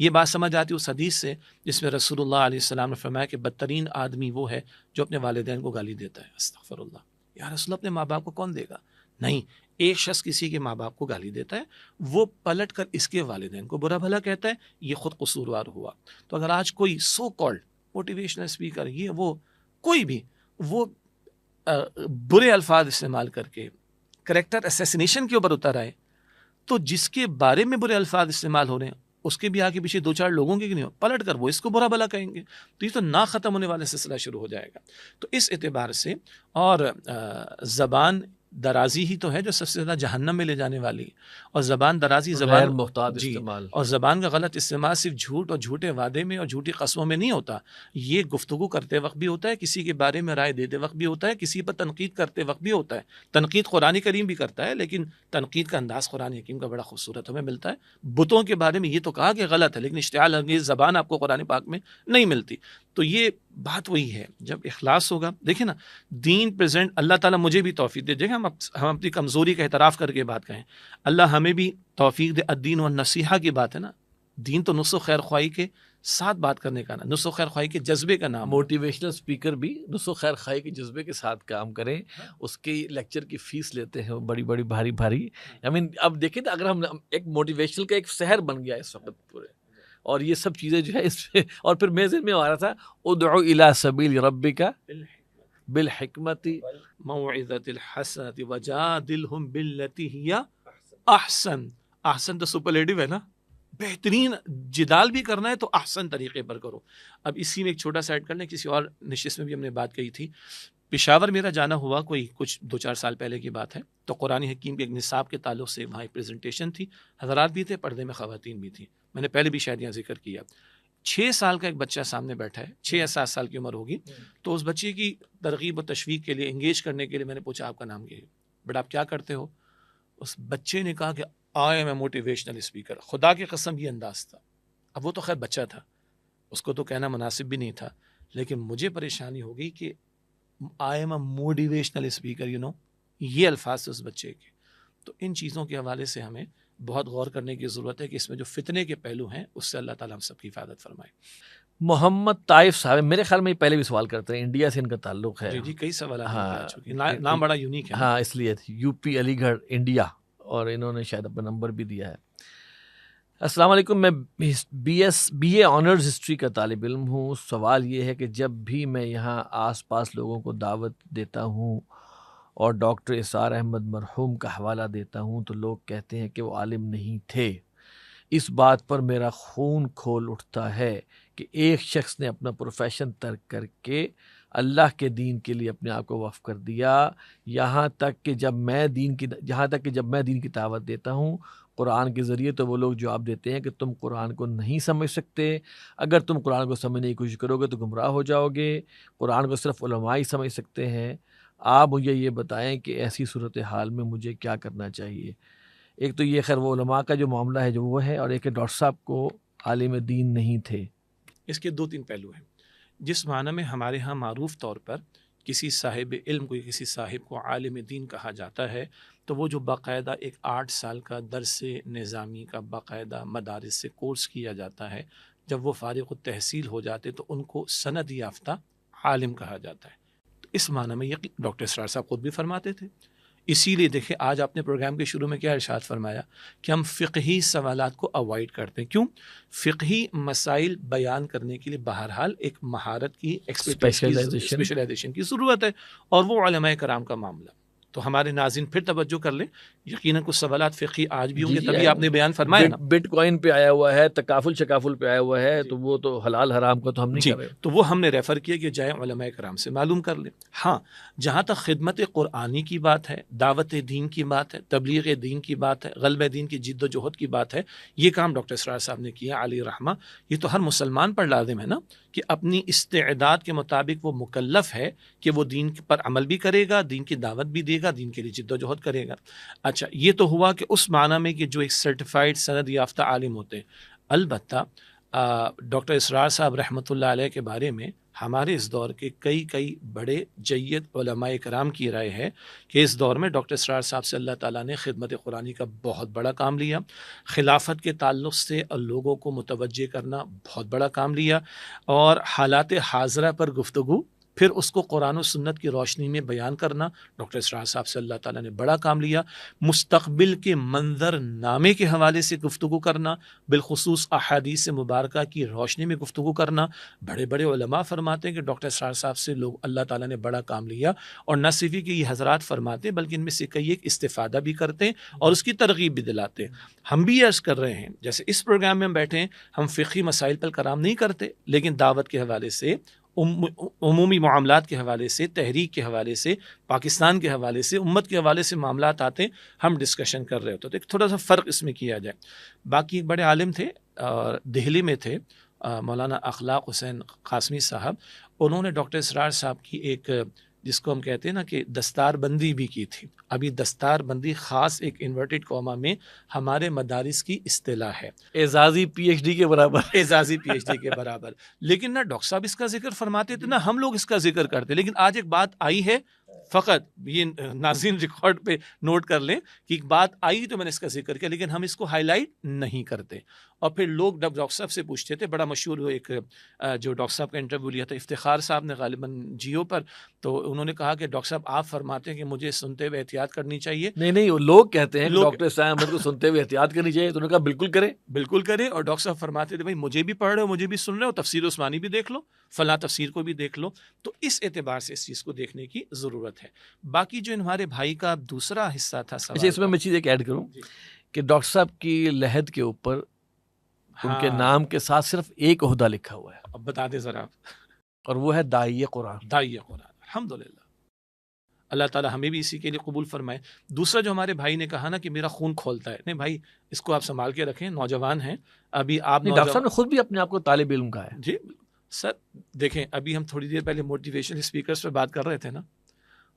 Speaker 2: یہ بات سمجھ آتی ہے اس حدیث سے جس میں رسول اللہ علیہ السلام نے فرمایا کہ بدترین آدمی وہ ہے جو اپنے والدین کو گالی دیتا ہے۔ استغفر اللہ، یا رسول اللہ اپنے ماں باپ کو کون دے گا؟ نہیں، ایک شخص کسی کے ماں باپ کو گالی دیتا ہے، وہ پلٹ کر اس کے والدین کو برا بھلا کہتا ہے، یہ خود قصوروار ہوا۔ تو اگر آج کوئی سو کالڈ موٹیویشنل اسپیکر، یہ وہ کوئی بھی، وہ برے الفاظ استعمال کر کے کریکٹر اسیسینیشن کے اوپر اتر آئے، تو جس کے بارے میں برے الفاظ استعمال ہو رہے ہیں اس کے بھی آگے پیچھے دو چار لوگوں کے نہیں ہو، پلٹ کر وہ اس کو برا بھلا کہیں گے، تو یہ تو نہ ختم ہونے والا سلسلہ شروع ہو جائے گا۔ تو اس اعتبار سے، اور زبان درازی ہی تو ہے جو سب سے زیادہ جہنم میں لے جانے والی، اور زبان درازی، زبان
Speaker 1: غیر محتاط استعمال،
Speaker 2: اور زبان کا غلط استعمال صرف جھوٹ اور جھوٹے وعدے میں اور جھوٹی قسموں میں نہیں ہوتا، یہ گفتگو کرتے وقت بھی ہوتا ہے، کسی کے بارے میں رائے دیتے وقت بھی ہوتا ہے، کسی پر تنقید کرتے وقت بھی ہوتا ہے۔ تنقید قرآن کریم بھی کرتا ہے، لیکن تنقید کا انداز قرآن حکیم کا بڑا خوبصورت ہمیں ملتا ہے۔ بتوں کے بارے میں یہ تو کہا کہ غلط ہے، لیکن اشتعال انگیز زبان آپ کو قرآن پاک میں نہیں ملتی۔ تو یہ بات وہی ہے، جب اخلاص ہوگا، دیکھیں نا، دین پریزنٹ، اللہ تعالیٰ مجھے بھی توفیق دے، دیکھیں ہم اپنی کمزوری کا اعتراف کر کے بات کہیں، اللہ ہمیں بھی توفیق دے۔ الدین والنصیحہ کی بات ہے نا، دین تو نصح و خیر خواہی کے ساتھ بات کرنے کا نام، نصح و خیر خواہی کے جذبے کا نام۔
Speaker 1: موٹیویشنل اسپیکر بھی نصح و خیر خواہی کے جذبے کے ساتھ کام کریں، اس کی لیکچر کی فیس لیتے ہیں بڑی بڑی بھاری۔ اب دیکھیں نا، اگر ہم ایک موٹیویشنل کا ایک شہر بن گیا اس وقت پورے، اور یہ سب چیزیں جو ہے اس پہ، اور پھر میں ذہن میں آ رہا تھا ادعو الی سبیل ربک بالحکمت
Speaker 2: موعظۃ الحسنۃ وجادلہم باللتی ہی احسن۔ احسن تو سپرلیٹو ہے نا، بہترین جدال بھی کرنا ہے تو احسن طریقے پر کرو۔ اب اسی میں ایک چھوٹا سا ایڈ کر لیں، کسی اور نشست میں بھی ہم نے بات کہی تھی، پشاور میرا جانا ہوا کوئی کچھ 2-4 سال پہلے کی بات ہے، تو قرآن حکیم کے ایک نصاب کے تعلق سے وہاں ایک پریزنٹیشن تھی، حضرات بھی تھے، پردے میں خواتین بھی تھیں، میں نے پہلے بھی شاید یہاں ذکر کیا۔ 6 سال کا ایک بچہ سامنے بیٹھا ہے، 6 یا 7 سال کی عمر ہوگی، تو اس بچے کی ترغیب و تشویق کے لیے، انگیج کرنے کے لیے میں نے پوچھا آپ کا نام کیا ہے، بیٹا آپ کیا کرتے ہو؟ اس بچے نے کہا کہ I am a motivational speaker. خدا کی قسم یہ انداز تھا، اب وہ تو خیر بچہ تھا، اس کو تو کہنا مناسب بھی نہیں تھا، لیکن مجھے پریشانی ہو گئی کہ I am a motivational speaker, یہ الفاظ تھے اس بچے کے۔ تو ان چیزوں کے حوالے سے ہمیں بہت غور کرنے کی ضرورت ہے کہ اس میں جو فتنے کے پہلو ہیں اس سے اللہ تعالیٰ ہم سب کی حفاظت فرمائے۔
Speaker 1: محمد طائف صاحب، میرے خیال میں پہلے بھی سوال کرتے ہیں، انڈیا سے ان کا تعلق ہے۔
Speaker 2: جی کئی سوالات، نام بڑا یونیک ہے۔
Speaker 1: ہاں، اس لیے یو پی علی گڑھ انڈیا، اور انہوں نے شاید اپنا نمبر بھی دیا ہے۔ السلام علیکم. میں بی اے آنرز ہسٹری کا طالب علم ہوں. سوال یہ ہے کہ جب بھی میں یہاں آس پاس لوگوں کو دعوت دیتا ہوں اور ڈاکٹر اسرار احمد مرحوم کا حوالہ دیتا ہوں تو لوگ کہتے ہیں کہ وہ عالم نہیں تھے. اس بات پر میرا خون کھول اٹھتا ہے کہ ایک شخص نے اپنا پروفیشن ترک کر کے اللہ کے دین کے لیے اپنے آپ کو وقف کر دیا. یہاں تک کہ جب میں دین کی دعوت دیتا ہوں قرآن کے ذریعے تو وہ لوگ جواب دیتے ہیں کہ تم قرآن کو نہیں سمجھ سکتے. اگر تم قرآن کو سمجھنے کی کوشش کرو گے تو گمراہ ہو جاؤ گے. قرآن کو صرف علماء ہی سمجھ سکتے ہیں. آپ مجھے یہ بتائیں کہ ایسی صورتحال میں مجھے کیا کرنا چاہیے. ایک تو یہ خیر وہ علماء کا جو معاملہ ہے جو وہ ہے، اور ایک ہے ڈاکٹر صاحب کو عالم دین نہیں تھے.
Speaker 2: اس کے 2-3 پہلو ہیں. جس معنی میں ہمارے ہاں معروف طور پر کسی صاحب علم کو، کسی صاحب کو عالم دین کہا جاتا ہے تو وہ جو باقاعدہ ایک 8 سال کا درس نظامی کا باقاعدہ مدارس سے کورس کیا جاتا ہے، جب وہ فارغ التحصیل ہو جاتے تو ان کو سند یافتہ عالم کہا جاتا ہے. تو اس معنی میں یہ ڈاکٹر اسرار صاحب خود بھی فرماتے تھے. اسی لیے دیکھیں آج آپ نے پروگرام کے شروع میں کیا ارشاد فرمایا کہ ہم فقہی سوالات کو اوائڈ کرتے ہیں. کیوں؟ فقہی مسائل بیان کرنے کے لیے بہرحال ایک مہارت کی اسپیشلائزیشن کی ضرورت ہے، اور وہ علماء کرام کا معاملہ. تو ہمارے ناظرین پھر توجہ کر لیں، یقیناً کچھ سوالات فقہی آج بھی ہوں گے، تبھی آپ نے بیان فرمایا نا.
Speaker 1: بٹ کوائن پہ آیا ہوا ہے، تکافل شکافل پہ آیا ہوا ہے، تو وہ تو حلال حرام کا تو ہم نہیں کر رہے.
Speaker 2: تو وہ ہم نے ریفر کیا کہ جائیں علماء کرام سے معلوم کر لیں. ہاں، جہاں تک خدمت قرآنی کی بات ہے، دعوت دین کی بات ہے، تبلیغ دین کی بات ہے، غلبہ دین کی جد و جہد کی بات ہے، یہ کام ڈاکٹر اسرار صاحب نے کیا علی رحمہ. یہ تو ہر مسلمان پر لازم ہے نا کہ اپنی استعداد کے مطابق وہ مکلف ہے کہ وہ دین پر عمل بھی کرے گا، دین کی دعوت بھی دے گا، دین کے لیے جد و جہد کرے گا. اچھا، یہ تو ہوا کہ اس معنی میں کہ جو ایک سرٹیفائیڈ سند یافتہ عالم ہوتے ہیں. البتہ ڈاکٹر اسرار صاحب رحمۃ اللہ علیہ کے بارے میں ہمارے اس دور کے کئی بڑے جید علماء کرام کی رائے ہے کہ اس دور میں ڈاکٹر اسرار صاحب سے اللہ تعالیٰ نے خدمت قرآنی کا بہت بڑا کام لیا، خلافت کے تعلق سے لوگوں کو متوجہ کرنا بہت بڑا کام لیا، اور حالات حاضرہ پر گفتگو، پھر اس کو قرآن و سنت کی روشنی میں بیان کرنا، ڈاکٹر اسرار صاحب سے اللہ تعالیٰ نے بڑا کام لیا. مستقبل کے منظر نامے کے حوالے سے گفتگو کرنا، بالخصوص احادیث مبارکہ کی روشنی میں گفتگو کرنا. بڑے بڑے علماء فرماتے ہیں کہ ڈاکٹر اسرار صاحب سے لوگ اللہ تعالیٰ نے بڑا کام لیا، اور نہ صرف کہ یہ حضرات فرماتے ہیں بلکہ ان میں سے کئی ایک استفادہ بھی کرتے ہیں اور اس کی ترغیب بھی دلاتے ہیں. ہم بھی عرض کر رہے ہیں، جیسے اس پروگرام میں ہم بیٹھے ہیں، ہم فقہی مسائل پر کلام نہیں کرتے، لیکن دعوت کے حوالے سے، عمومی معاملات کے حوالے سے، تحریک کے حوالے سے، پاکستان کے حوالے سے، امت کے حوالے سے معاملات آتے ہیں، ہم ڈسکشن کر رہے ہوتے. تو ایک تھوڑا سا فرق اس میں کیا جائے. باقی ایک بڑے عالم تھے اور دہلی میں تھے، مولانا اخلاق حسین قاسمی صاحب. انہوں نے ڈاکٹر اسرار صاحب کی ایک، جس کو ہم کہتے ہیں نا کہ دستار بندی بھی کی تھی. ابھی دستار بندی خاص ایک انورٹڈ کوما میں ہمارے مدارس کی اصطلاح ہے،
Speaker 1: اعزازی پی ایچ ڈی کے برابر.
Speaker 2: اعزازی پی ایچ ڈی کے برابر. لیکن نہ ڈاکٹر صاحب اس کا ذکر فرماتے تھے، نہ ہم لوگ اس کا ذکر کرتے. لیکن آج ایک بات آئی ہے، فقط یہ ناظرین ریکارڈ پہ نوٹ کر لیں کہ ایک بات آئی تو میں نے اس کا ذکر کیا، لیکن ہم اس کو ہائی لائٹ نہیں کرتے. اور پھر لوگ ڈاکٹر صاحب سے پوچھتے تھے، بڑا مشہور ایک جو ڈاکٹر صاحب کا انٹرویو لیا تھا افتخار صاحب نے غالباً جیو پر، تو انہوں نے کہا کہ ڈاکٹر صاحب آپ فرماتے ہیں کہ مجھے سنتے ہوئے احتیاط کرنی چاہیے.
Speaker 1: نہیں وہ لوگ کہتے ہیں کہ ڈاکٹر صاحب احمد کو سنتے ہوئے احتیاط کرنی چاہیے، تو انہوں نے کہا بالکل کرے. اور ڈاکٹر صاحب فرماتے تھے بھائی مجھے بھی پڑھ رہے ہو، مجھے بھی سن رہے ہو، تفسیر عثمانی بھی دیکھ لو، فلاں تفسیر کو بھی دیکھ لو. تو اس اعتبار سے اس چیز کو دیکھنے کی ضرورت ہے. باقی جو ہمارے بھائی کا دوسرا حصہ تھا سوال، اچھا اس میں چیز ایک ایڈ کروں کہ ڈاکٹر صاحب کی لحد کے اوپر ان کے نام کے ساتھ صرف ایک عہدہ لکھا ہوا ہے.
Speaker 2: اب بتا دیں ذرا.
Speaker 1: اور وہ ہے داعی قرآن.
Speaker 2: الحمدللہ. اللہ تعالیٰ ہمیں بھی اسی کے لیے قبول فرمائے. دوسرا جو ہمارے بھائی نے کہا نا کہ میرا خون کھولتا ہے، نہیں بھائی اس کو آپ سنبھال کے رکھیں، نوجوان ہیں ابھی. آپ
Speaker 1: ڈاکٹر صاحب نے خود بھی اپنے آپ کو طالب علم کہا ہے.
Speaker 2: جی سر دیکھیں، ابھی ہم تھوڑی دیر پہلے موٹیویشنل اسپیکرز پہ بات کر رہے تھے نا،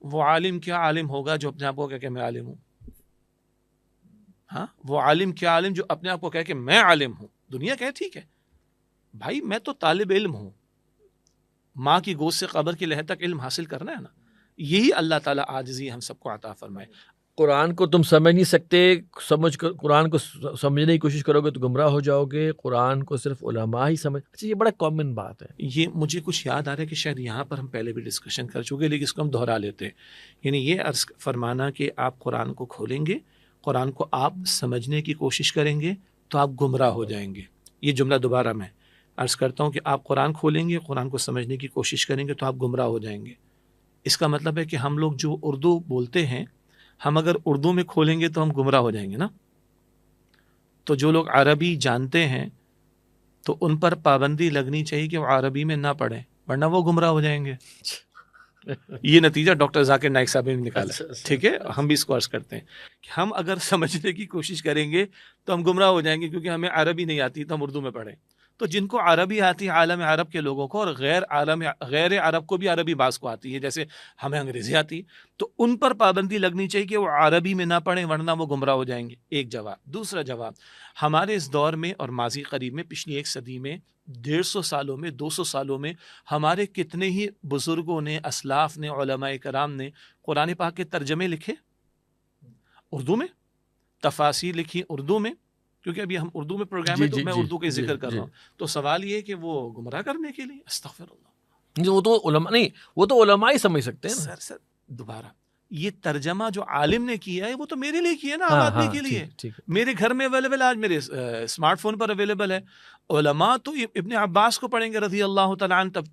Speaker 2: وہ عالم کیا عالم ہوگا جو اپنے آپ کو کہہ کہ میں عالم ہوں؟ ہاں، وہ عالم کیا عالم جو اپنے آپ کو کہہ کہ میں عالم ہوں؟ دنیا کہے ٹھیک ہے بھائی میں تو طالب علم ہوں، ماں کی گود سے قبر کی لہر تک علم حاصل کرنا ہے نا. یہی اللہ تعالیٰ عاجزی ہم سب کو عطا فرمائے.
Speaker 1: قرآن کو تم سمجھ نہیں سکتے، قرآن کو سمجھنے کی کوشش کرو گے تو گمراہ ہو جاؤ گے. قرآن کو صرف علماء ہی سمجھ. اچھا یہ بڑا کامن بات ہے.
Speaker 2: یہ مجھے کچھ یاد آ رہا ہے کہ شاید یہاں پر ہم پہلے بھی ڈسکشن کر چکے، لیکن اس کو ہم دہرا لیتے ہیں. یعنی یہ عرض فرمانا کہ آپ قرآن کو کھولیں گے، قرآن کو آپ سمجھنے کی کوشش کریں گے، تو آپ گمراہ ہو جائیں گے. یہ جملہ دوبارہ میں عرض کرتا ہوں کہ آپ قرآن کھولیں گے، قرآن کو سمجھنے کی کوشش کریں گے تو آپ گمراہ ہو جائیں گے. اس کا مطلب ہے کہ ہم لوگ جو اردو بولتے ہیں، ہم اگر اردو میں کھولیں گے تو ہم گمراہ ہو جائیں گے نا. تو جو لوگ عربی جانتے ہیں تو ان پر پابندی لگنی چاہیے کہ وہ عربی میں نہ پڑھیں، ورنہ وہ گمراہ ہو جائیں گے. یہ نتیجہ ڈاکٹر ذاکر نائک صاحب نے نکالا. ٹھیک ہے، ہم بھی اس کو عرض کرتے ہیں کہ ہم اگر سمجھنے کی کوشش کریں گے تو ہم گمراہ ہو جائیں گے، کیونکہ ہمیں عربی نہیں آتی تو ہم اردو میں پڑھیں. تو جن کو عربی آتی ہے عالم عرب کے لوگوں کو، اور غیر عرب کو بھی عربی بعض کو آتی ہے، جیسے ہمیں انگریزی آتی، تو ان پر پابندی لگنی چاہیے کہ وہ عربی میں نہ پڑھیں ورنہ وہ گمراہ ہو جائیں گے. ایک جواب. دوسرا جواب، ہمارے اس دور میں اور ماضی قریب میں، پچھلی 1 صدی میں، 150 سالوں میں، 200 سالوں میں ہمارے کتنے ہی بزرگوں نے، اسلاف نے، علماء کرام نے قرآن پاک کے ترجمے لکھے اردو میں، تفاسیر لکھی اردو میں، کیونکہ ابھی ہم اردو میں پروگرام ہے تو میں اردو کے ذکر کر رہا ہوں. تو سوال یہ ہے کہ وہ گمراہ کرنے کے لیے، استغفر اللہ.
Speaker 1: وہ تو علماء نہیں، وہ تو علماء ہی سمجھ سکتے ہیں نا.
Speaker 2: سر دوبارہ، یہ ترجمہ جو عالم نے کیا ہے وہ تو میرے لیے کیا ہے نا، عام آدمی کے لیے. میرے گھر میں اویلیبل، آج میرے اسمارٹ فون پر اویلیبل ہے. علماء تو ابن عباس کو پڑھیں گے رضی اللہ تعالیٰ عنہ، تب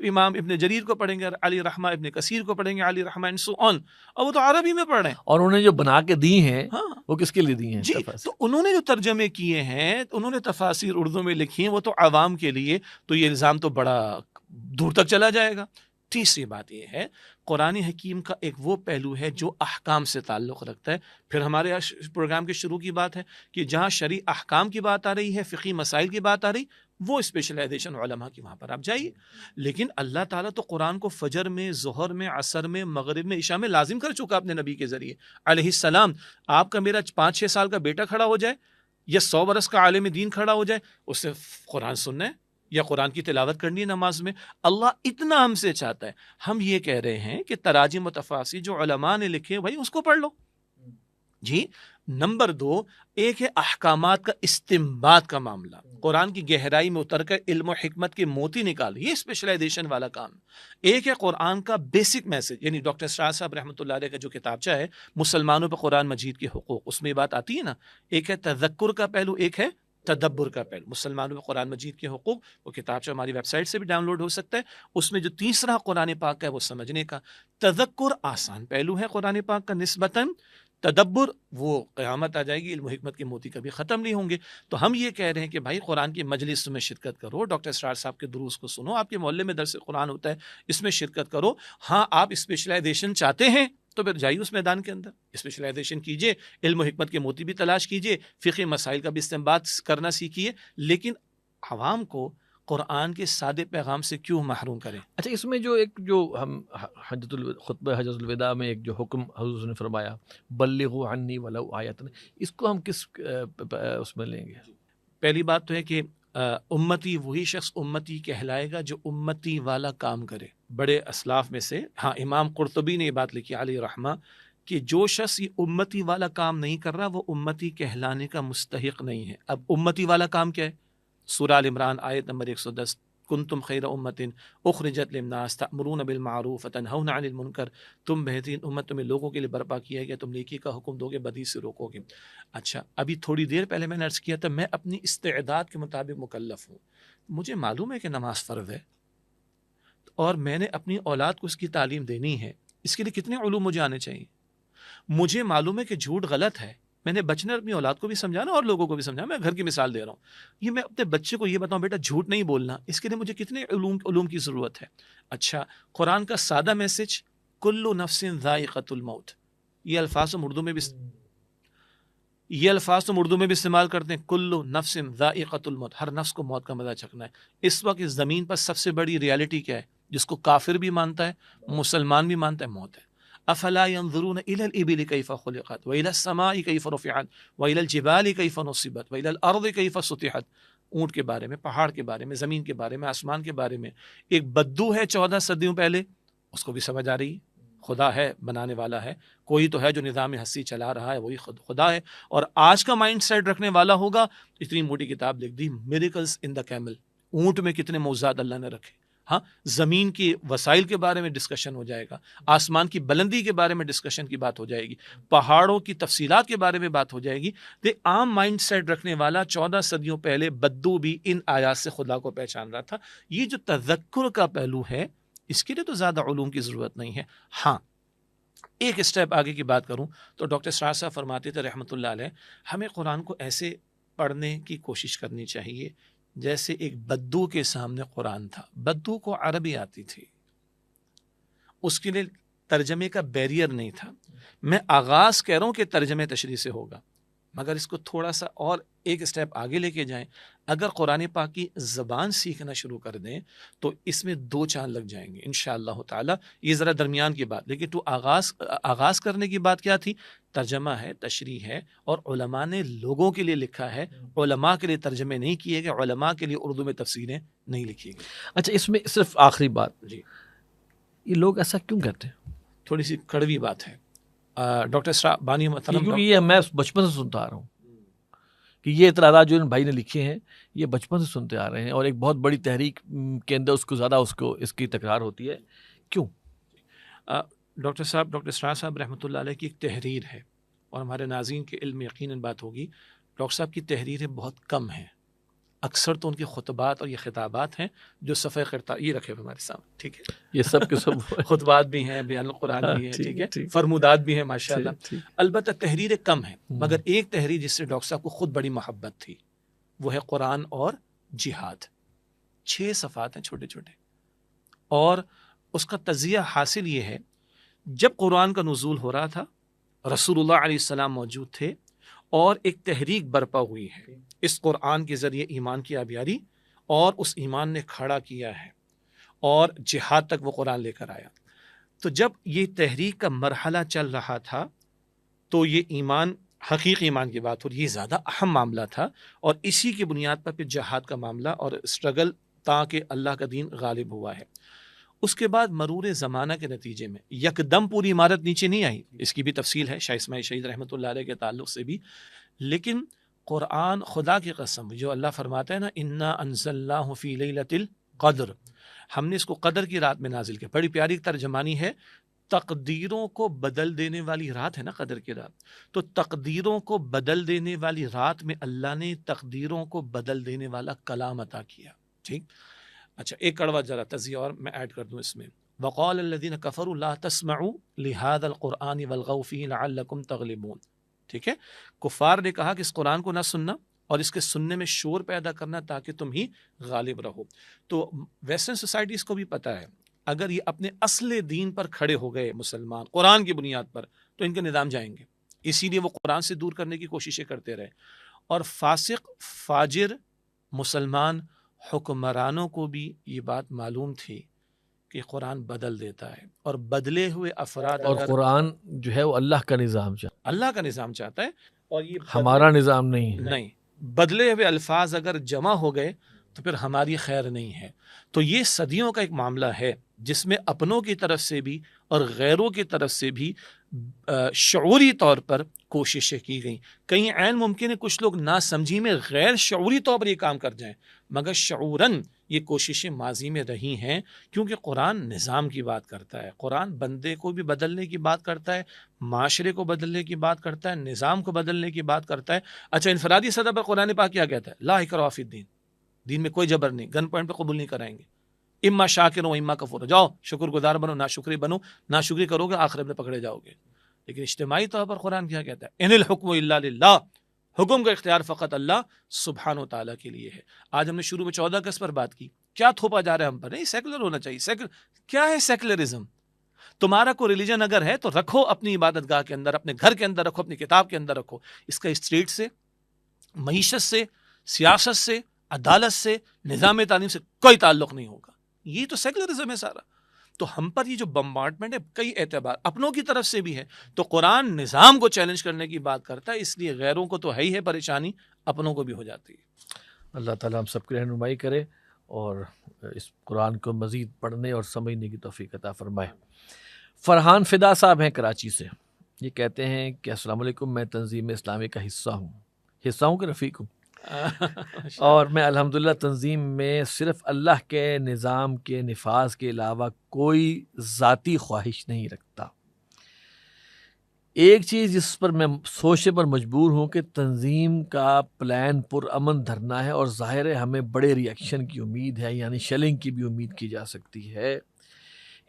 Speaker 2: امام ابن جریر کو پڑھیں گے علی رحمہ، ابن کثیر کو پڑھیں گے علی رحمہ، اینڈ سو آن، اور وہ تو عربی میں پڑھ رہے ہیں.
Speaker 1: اور انہوں نے جو بنا کے دی ہیں وہ کس کے لیے دی ہیں؟
Speaker 2: جی، تو انہوں نے جو ترجمے کیے ہیں، انہوں نے تفاسیر اردو میں لکھی ہیں، وہ تو عوام کے لیے. تو یہ الزام تو بڑا دور تک چلا جائے گا. تیسری بات یہ ہے، قرآن حکیم کا ایک وہ پہلو ہے جو احکام سے تعلق رکھتا ہے. پھر ہمارے پروگرام کے شروع کی بات ہے کہ جہاں شرعی احکام کی بات آ رہی ہے، فقہی مسائل کی بات آ رہی، وہ اسپیشلائزیشن علماء کی، وہاں پر آپ جائیے. لیکن اللہ تعالیٰ تو قرآن کو فجر میں، ظہر میں، عصر میں، مغرب میں، عشاء میں لازم کر چکا اپنے نبی کے ذریعے علیہ السلام. آپ کا میرا 5-6 سال کا بیٹا کھڑا ہو جائے یا 100 برس کا عالم دین کھڑا ہو جائے، اس سے قرآن سننا ہے یا قرآن کی تلاوت کرنی ہے نماز میں. اللہ اتنا ہم سے چاہتا ہے. ہم یہ کہہ رہے ہیں کہ تراجم و تفاسیر جو علماء نے لکھے بھائی اس کو پڑھ لو. جی. نمبر 2، ایک ہے احکامات کا استنباط کا معاملہ، قرآن کی گہرائی میں اتر کر علم و حکمت کے موتی نکال، یہ اسپیشلائزیشن والا کام. ایک ہے قرآن کا بیسک میسج، یعنی ڈاکٹر اسرار صاحب رحمۃ اللہ علیہ کا جو کتابچہ ہے مسلمانوں پہ قرآن مجید کے حقوق، اس میں یہ بات آتی ہے نا. ایک ہے تذکر کا پہلو، ایک ہے تدبر کا پہلو، مسلمانوں پہ قرآن مجید کے حقوق. وہ کتابچہ ہماری ویب سائٹ سے بھی ڈاؤن لوڈ ہو سکتا ہے. اس میں جو تیسرا قرآن پاک کا ہے وہ سمجھنے کا. تذکر آسان پہلو ہے قرآن پاک کا نسبتاً، تدبر وہ قیامت آ جائے گی، علم و حکمت کے موتی کبھی ختم نہیں ہوں گے. تو ہم یہ کہہ رہے ہیں کہ بھائی قرآن کی مجلس میں شرکت کرو، ڈاکٹر اسرار صاحب کے دروس کو سنو، آپ کے محلے میں درس قرآن ہوتا ہے، اس میں شرکت کرو. ہاں آپ اسپیشلائزیشن چاہتے ہیں تو پھر جائیے اس میدان کے اندر، اسپیشلائزیشن کیجئے، علم و حکمت کے موتی بھی تلاش کیجئے، فقہ مسائل کا بھی استنباط کرنا سیکھیے. لیکن عوام کو قرآن کے سادے پیغام سے کیوں محروم کریں؟
Speaker 1: اچھا، اس میں جو ہم خطبہ حجۃ الوداع میں ایک جو حکم حضور نے فرمایا، بلغوا عنی ولو آیۃ، اس کو ہم کس اس میں لیں گے؟
Speaker 2: پہلی بات تو ہے کہ امتی وہی شخص امتی کہلائے گا جو امتی والا کام کرے. بڑے اسلاف میں سے امام قرطبی نے یہ بات لکھی علیہ رحمہ کہ جو شخص یہ امتی والا کام نہیں کر رہا وہ امتی کہلانے کا مستحق نہیں ہے. اب امتی والا کام کیا ہے؟ سورہ ال عمران آیت نمبر 110، کنتم خیر امت اخرجت للناس تأمرون بالمعروف وتنہون عن المنکر، تم بہترین امت، تمہیں لوگوں کے لیے برپا کیا گیا، تم نیکی کا حکم دو گے، بدی سے روکو گے. اچھا، ابھی تھوڑی دیر پہلے میں نے عرض کیا تھا میں اپنی استعداد کے مطابق مکلف ہوں. مجھے معلوم ہے کہ نماز فرض ہے اور میں نے اپنی اولاد کو اس کی تعلیم دینی ہے. اس کے لیے کتنے علوم مجھے آنے چاہیے. مجھے معلوم ہے کہ جھوٹ غلط ہے، میں نے بچنے اپنی اولاد کو بھی سمجھانا اور لوگوں کو بھی سمجھانا. میں گھر کی مثال دے رہا ہوں. یہ میں اپنے بچے کو یہ بتاؤں بیٹا جھوٹ نہیں بولنا، اس کے لیے مجھے کتنے علوم کی ضرورت ہے. اچھا، قرآن کا سادہ میسج کل نفس ذائقۃ الموت، یہ الفاظ ہم اردو میں بھی استعمال کرتے ہیں. کل نفس ذائقۃ الموت، ہر نفس کو موت کا مزہ چکھنا ہے. اس وقت اس زمین پر سب سے بڑی ریالٹی کیا ہے جس کو کافر بھی مانتا ہے، مسلمان بھی مانتا ہے؟ موت ہے. افلا ينظرون الى الابل كيف خلقت والى السماء كيف رفعت والى الجبال كيف نصبت والى الارض كيف سطحت. اونٹ کے بارے میں، پہاڑ کے بارے میں، زمین کے بارے میں، آسمان کے بارے میں ایک بدو ہے 14 صدیوں پہلے، اس کو بھی سمجھ آ رہی خدا ہے، بنانے والا ہے، کوئی تو ہے جو نظام ہستی چلا رہا ہے، وہی خدا ہے. اور آج کا مائنڈ سیٹ رکھنے والا ہوگا اتنی موٹی کتاب لکھ دی، میریکلز ان دا کیمل، اونٹ میں کتنے معجزات اللہ نے رکھے. ہاں زمین کی وسائل کے بارے میں ڈسکشن ہو جائے گا، آسمان کی بلندی کے بارے میں ڈسکشن کی بات ہو جائے گی، پہاڑوں کی تفصیلات کے بارے میں بات ہو جائے گی۔ عام مائنڈ سیٹ رکھنے والا 14 صدیوں پہلے بدو بھی ان آیات سے خدا کو پہچان رہا تھا۔ یہ جو تذکر کا پہلو ہے اس کے لیے تو زیادہ علوم کی ضرورت نہیں ہے۔ ہاں ایک اسٹیپ آگے کی بات کروں تو ڈاکٹر اسرار صاحب فرماتے تھے رحمۃ اللہ علیہ، ہمیں قرآن کو ایسے پڑھنے کی کوشش کرنی چاہیے جیسے ایک بدو کے سامنے قرآن تھا۔ بدو کو عربی آتی تھی، اس کے لیے ترجمے کا بیریئر نہیں تھا۔ میں آغاز کہہ رہا ہوں کہ ترجمے تشریح سے ہوگا، مگر اس کو تھوڑا سا اور ایک اسٹیپ آگے لے کے جائیں۔ اگر قرآن پاک کی زبان سیکھنا شروع کر دیں تو اس میں 2 چاند لگ جائیں گے انشاءاللہ تعالی۔ یہ ذرا درمیان کی بات، لیکن تو آغاز کرنے کی بات کیا تھی؟ ترجمہ ہے، تشریح ہے، اور علماء نے لوگوں کے لیے لکھا ہے، علماء کے لیے ترجمے نہیں کیے گئے، علماء کے لیے اردو میں تفسیریں نہیں لکھی گئی۔
Speaker 1: اچھا اس میں صرف آخری بات،
Speaker 2: جی
Speaker 1: یہ لوگ ایسا کیوں کہتے ہیں؟
Speaker 2: تھوڑی سی کڑوی بات ہے ڈاکٹر بانی محترم،
Speaker 1: کیونکہ یہ میں بچپن سے سنتا آ رہا ہوں کہ یہ اعتراضات جو ان بھائی نے لکھے ہیں یہ بچپن سے سنتے آ رہے ہیں، اور ایک بہت بڑی تحریک کے اندر اس کی تکرار ہوتی ہے، کیوں؟
Speaker 2: ڈاکٹر اسرار صاحب رحمۃ اللہ علیہ کی ایک تحریر ہے، اور ہمارے ناظرین کے علم میں یقیناً بات ہوگی، ڈاکٹر صاحب کی تحریریں بہت کم ہیں، اکثر تو ان کے خطبات اور یہ خطابات ہیں جو صفحہ قرطاس یہ رکھے ہوئے ہمارے سامنے، ٹھیک ہے،
Speaker 1: یہ سب کے سب
Speaker 2: خطبات بھی ہیں، بیان القرآن بھی ہے، ٹھیک ہے، فرمودات بھی ہیں ماشاءاللہ، البتہ تحریریں کم ہیں، مگر ایک تحریر جس سے ڈاکٹر صاحب کو خود بڑی محبت تھی وہ ہے قرآن اور جہاد، 6 صفحات ہیں چھوٹے چھوٹے، اور اس کا تجزیہ حاصل یہ ہے جب قرآن کا نزول ہو رہا تھا رسول اللہ علیہ السلام موجود تھے، اور ایک تحریک برپا ہوئی ہے اس قرآن کے ذریعے ایمان کی آبیاری، اور اس ایمان نے کھڑا کیا ہے اور جہاد تک وہ قرآن لے کر آیا۔ تو جب یہ تحریک کا مرحلہ چل رہا تھا تو یہ ایمان، حقیقی ایمان کی بات ہو رہی، یہ زیادہ اہم معاملہ تھا، اور اسی کی بنیاد پر پھر جہاد کا معاملہ اور اسٹرگل تاکہ اللہ کا دین غالب ہوا ہے۔ اس کے بعد مرور زمانہ کے نتیجے میں یکدم پوری عمارت نیچے نہیں آئی، اس کی بھی تفصیل ہے شاہ اسماعیل شہید رحمۃ اللہ علیہ کے تعلق سے بھی، لیکن قرآن خدا کی قسم جو اللہ فرماتا ہے نا، انا انزلناہ فی لیلۃ القدر، ہم نے اس کو قدر کی رات میں نازل کیا۔ بڑی پیاری ترجمانی ہے، تقدیروں کو بدل دینے والی رات ہے نا قدر کی رات، تو تقدیروں کو بدل دینے والی رات میں اللہ نے تقدیروں کو بدل دینے والا کلام عطا کیا، ٹھیک۔ اچھا ایک کڑوا ذرا تجزیہ اور میں ایڈ کر دوں اس میں، وقال الذین کفروا لا تسمعوا لهذا القرآن والغوا فیہ لعلکم تغلبون، ٹھیک ہے، کفار نے کہا کہ اس قرآن کو نہ سننا اور اس کے سننے میں شور پیدا کرنا تاکہ تم ہی غالب رہو۔ تو ویسٹرن سوسائٹیز کو بھی پتہ ہے اگر یہ اپنے اصل دین پر کھڑے ہو گئے مسلمان قرآن کی بنیاد پر تو ان کے نظام جائیں گے، اسی لیے وہ قرآن سے دور کرنے کی کوششیں کرتے رہے، اور فاسق فاجر مسلمان حکمرانوں کو بھی یہ بات معلوم تھی کہ قرآن بدل دیتا ہے، اور بدلے ہوئے افراد،
Speaker 1: اور قرآن جو ہے وہ اللہ کا نظام چاہتا ہے،
Speaker 2: اللہ کا نظام چاہتا ہے، اور یہ
Speaker 1: ہمارا نظام نہیں ہے۔
Speaker 2: نہیں، بدلے ہوئے الفاظ اگر جمع ہو گئے تو پھر ہماری خیر نہیں ہے۔ تو یہ صدیوں کا ایک معاملہ ہے جس میں اپنوں کی طرف سے بھی اور غیروں کی طرف سے بھی شعوری طور پر کوششیں کی گئیں۔ کہیں عین ممکن ہے کچھ لوگ ناسمجھی میں غیر شعوری طور پر یہ کام کر جائیں، مگر شعوراً یہ کوششیں ماضی میں رہی ہیں، کیونکہ قرآن نظام کی بات کرتا ہے، قرآن بندے کو بھی بدلنے کی بات کرتا ہے، معاشرے کو بدلنے کی بات کرتا ہے، نظام کو بدلنے کی بات کرتا ہے۔ اچھا انفرادی سطح پر قرآن پاک کیا کہتا ہے؟ لا اکراہ فی الدین، دین میں کوئی جبر نہیں، گن پوائنٹ پہ قبول نہیں کرائیں گے، اما شاکر و اما کفور، جاؤ شکر گزار بنو، ناشکری بنو، ناشکری کرو گے آخرت میں پکڑے جاؤ گے۔ لیکن اجتماعی طور پر قرآن کیا کہتا ہے؟ ان الحکم الا للہ، حکم کا اختیار فقط اللہ سبحانہ و تعالیٰ کے لیے ہے۔ آج ہم نے شروع میں 14 اگست پر بات کی، کیا تھوپا جا رہا ہے ہم پر؟ نہیں، سیکولر ہونا چاہیے۔ کیا ہے سیکولرزم؟ تمہارا کوئی ریلیجن اگر ہے تو رکھو اپنی عبادت گاہ کے اندر، اپنے گھر کے اندر رکھو، اپنی کتاب کے اندر رکھو، اس کا اسٹریٹ سے، معیشت سے، سیاست سے، عدالت سے، نظام تعلیم سے کوئی تعلق نہیں ہوگا۔ یہ تو سیکولرزم ہے سارا۔ تو ہم پر یہ جو بمبارڈمنٹ ہے کئی اعتبار اپنوں کی طرف سے بھی ہے، تو قرآن نظام کو چیلنج کرنے کی بات کرتا ہے، اس لیے غیروں کو تو ہے ہی ہے پریشانی، اپنوں کو بھی ہو جاتی ہے۔
Speaker 1: اللہ تعالیٰ ہم سب کی رہنمائی کرے اور اس قرآن کو مزید پڑھنے اور سمجھنے کی توفیق عطا فرمائے۔ فرحان فدا صاحب ہیں کراچی سے، یہ کہتے ہیں کہ السلام علیکم، میں تنظیم اسلامی کا حصہ ہوں کہ رفیق ہوں۔ اور میں الحمدللہ تنظیم میں صرف اللہ کے نظام کے نفاذ کے علاوہ کوئی ذاتی خواہش نہیں رکھتا۔ ایک چیز جس پر میں سوچنے پر مجبور ہوں کہ تنظیم کا پلان پرامن دھرنا ہے، اور ظاہر ہے ہمیں بڑے ری ایکشن کی امید ہے، یعنی شیلنگ کی بھی امید کی جا سکتی ہے۔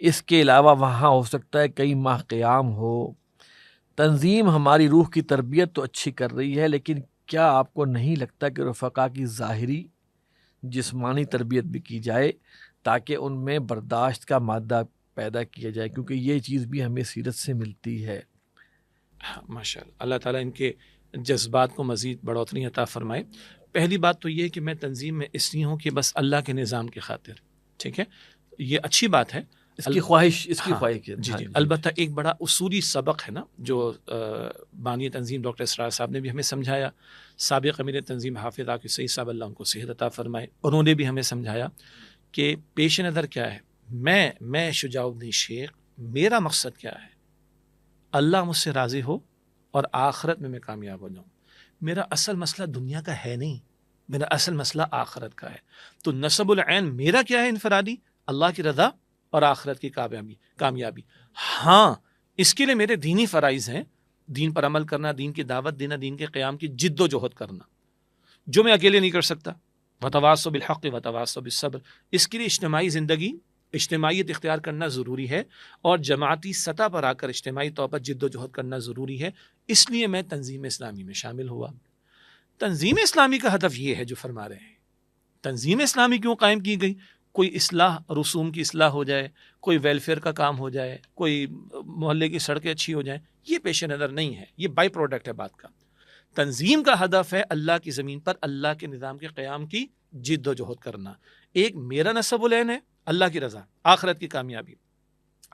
Speaker 1: اس کے علاوہ وہاں ہو سکتا ہے کئی ماہ قیام ہو۔ تنظیم ہماری روح کی تربیت تو اچھی کر رہی ہے، لیکن کیا آپ کو نہیں لگتا کہ رفقا کی ظاہری جسمانی تربیت بھی کی جائے تاکہ ان میں برداشت کا مادہ پیدا کیا جائے، کیونکہ یہ چیز بھی ہمیں سیرت سے ملتی ہے۔
Speaker 2: ماشاء اللہ، اللہ تعالیٰ ان کے جذبات کو مزید بڑھوتری عطا فرمائے۔ پہلی بات تو یہ کہ میں تنظیم میں اس لیے ہوں کہ بس اللہ کے نظام کی خاطر، ٹھیک ہے، یہ اچھی بات ہے،
Speaker 1: اس کی خواہش
Speaker 2: جی جی۔ البتہ ایک بڑا اصولی سبق ہے نا جو بانی تنظیم ڈاکٹر اسرار صاحب نے بھی ہمیں سمجھایا، سابق امیر تنظیم حافظ عاقب سعید صاحب اللہ ان کو صحت عطا فرمائے، انہوں نے بھی ہمیں سمجھایا کہ پیش نظر کیا ہے، میں شجاع الدین شیخ، میرا مقصد کیا ہے، اللہ مجھ سے راضی ہو اور آخرت میں کامیاب ہو جاؤں۔ میرا اصل مسئلہ دنیا کا ہے نہیں، میرا اصل مسئلہ آخرت کا ہے۔ تو نصب العین میرا کیا ہے انفرادی، اللہ کی رضا اور آخرت کی کامیابی۔ ہاں، اس کے لیے میرے دینی فرائض ہیں، دین پر عمل کرنا، دین کی دعوت دینا، دین کے قیام کی جد و جہد کرنا، جو میں اکیلے نہیں کر سکتا۔ وتواصوا بالحق وتواصوا بالصبر، اس کے لیے اجتماعی زندگی، اجتماعیت اختیار کرنا ضروری ہے، اور جماعتی سطح پر آ کر اجتماعی طور پر جد و جہد کرنا ضروری ہے۔ اس لیے میں تنظیم اسلامی میں شامل ہوا۔ تنظیم اسلامی کا ہدف یہ ہے جو فرما رہے ہیں۔ تنظیم اسلامی کیوں قائم کی گئی؟ کوئی اصلاح، رسوم کی اصلاح ہو جائے، کوئی ویلفیئر کا کام ہو جائے، کوئی محلے کی سڑکیں اچھی ہو جائیں، یہ پیش نظر نہیں ہے، یہ بائی پروڈکٹ ہے بات کا۔ تنظیم کا ہدف ہے اللہ کی زمین پر اللہ کے نظام کے قیام کی جد و جہد کرنا۔ ایک میرا نصب العین ہے، اللہ کی رضا، آخرت کی کامیابی۔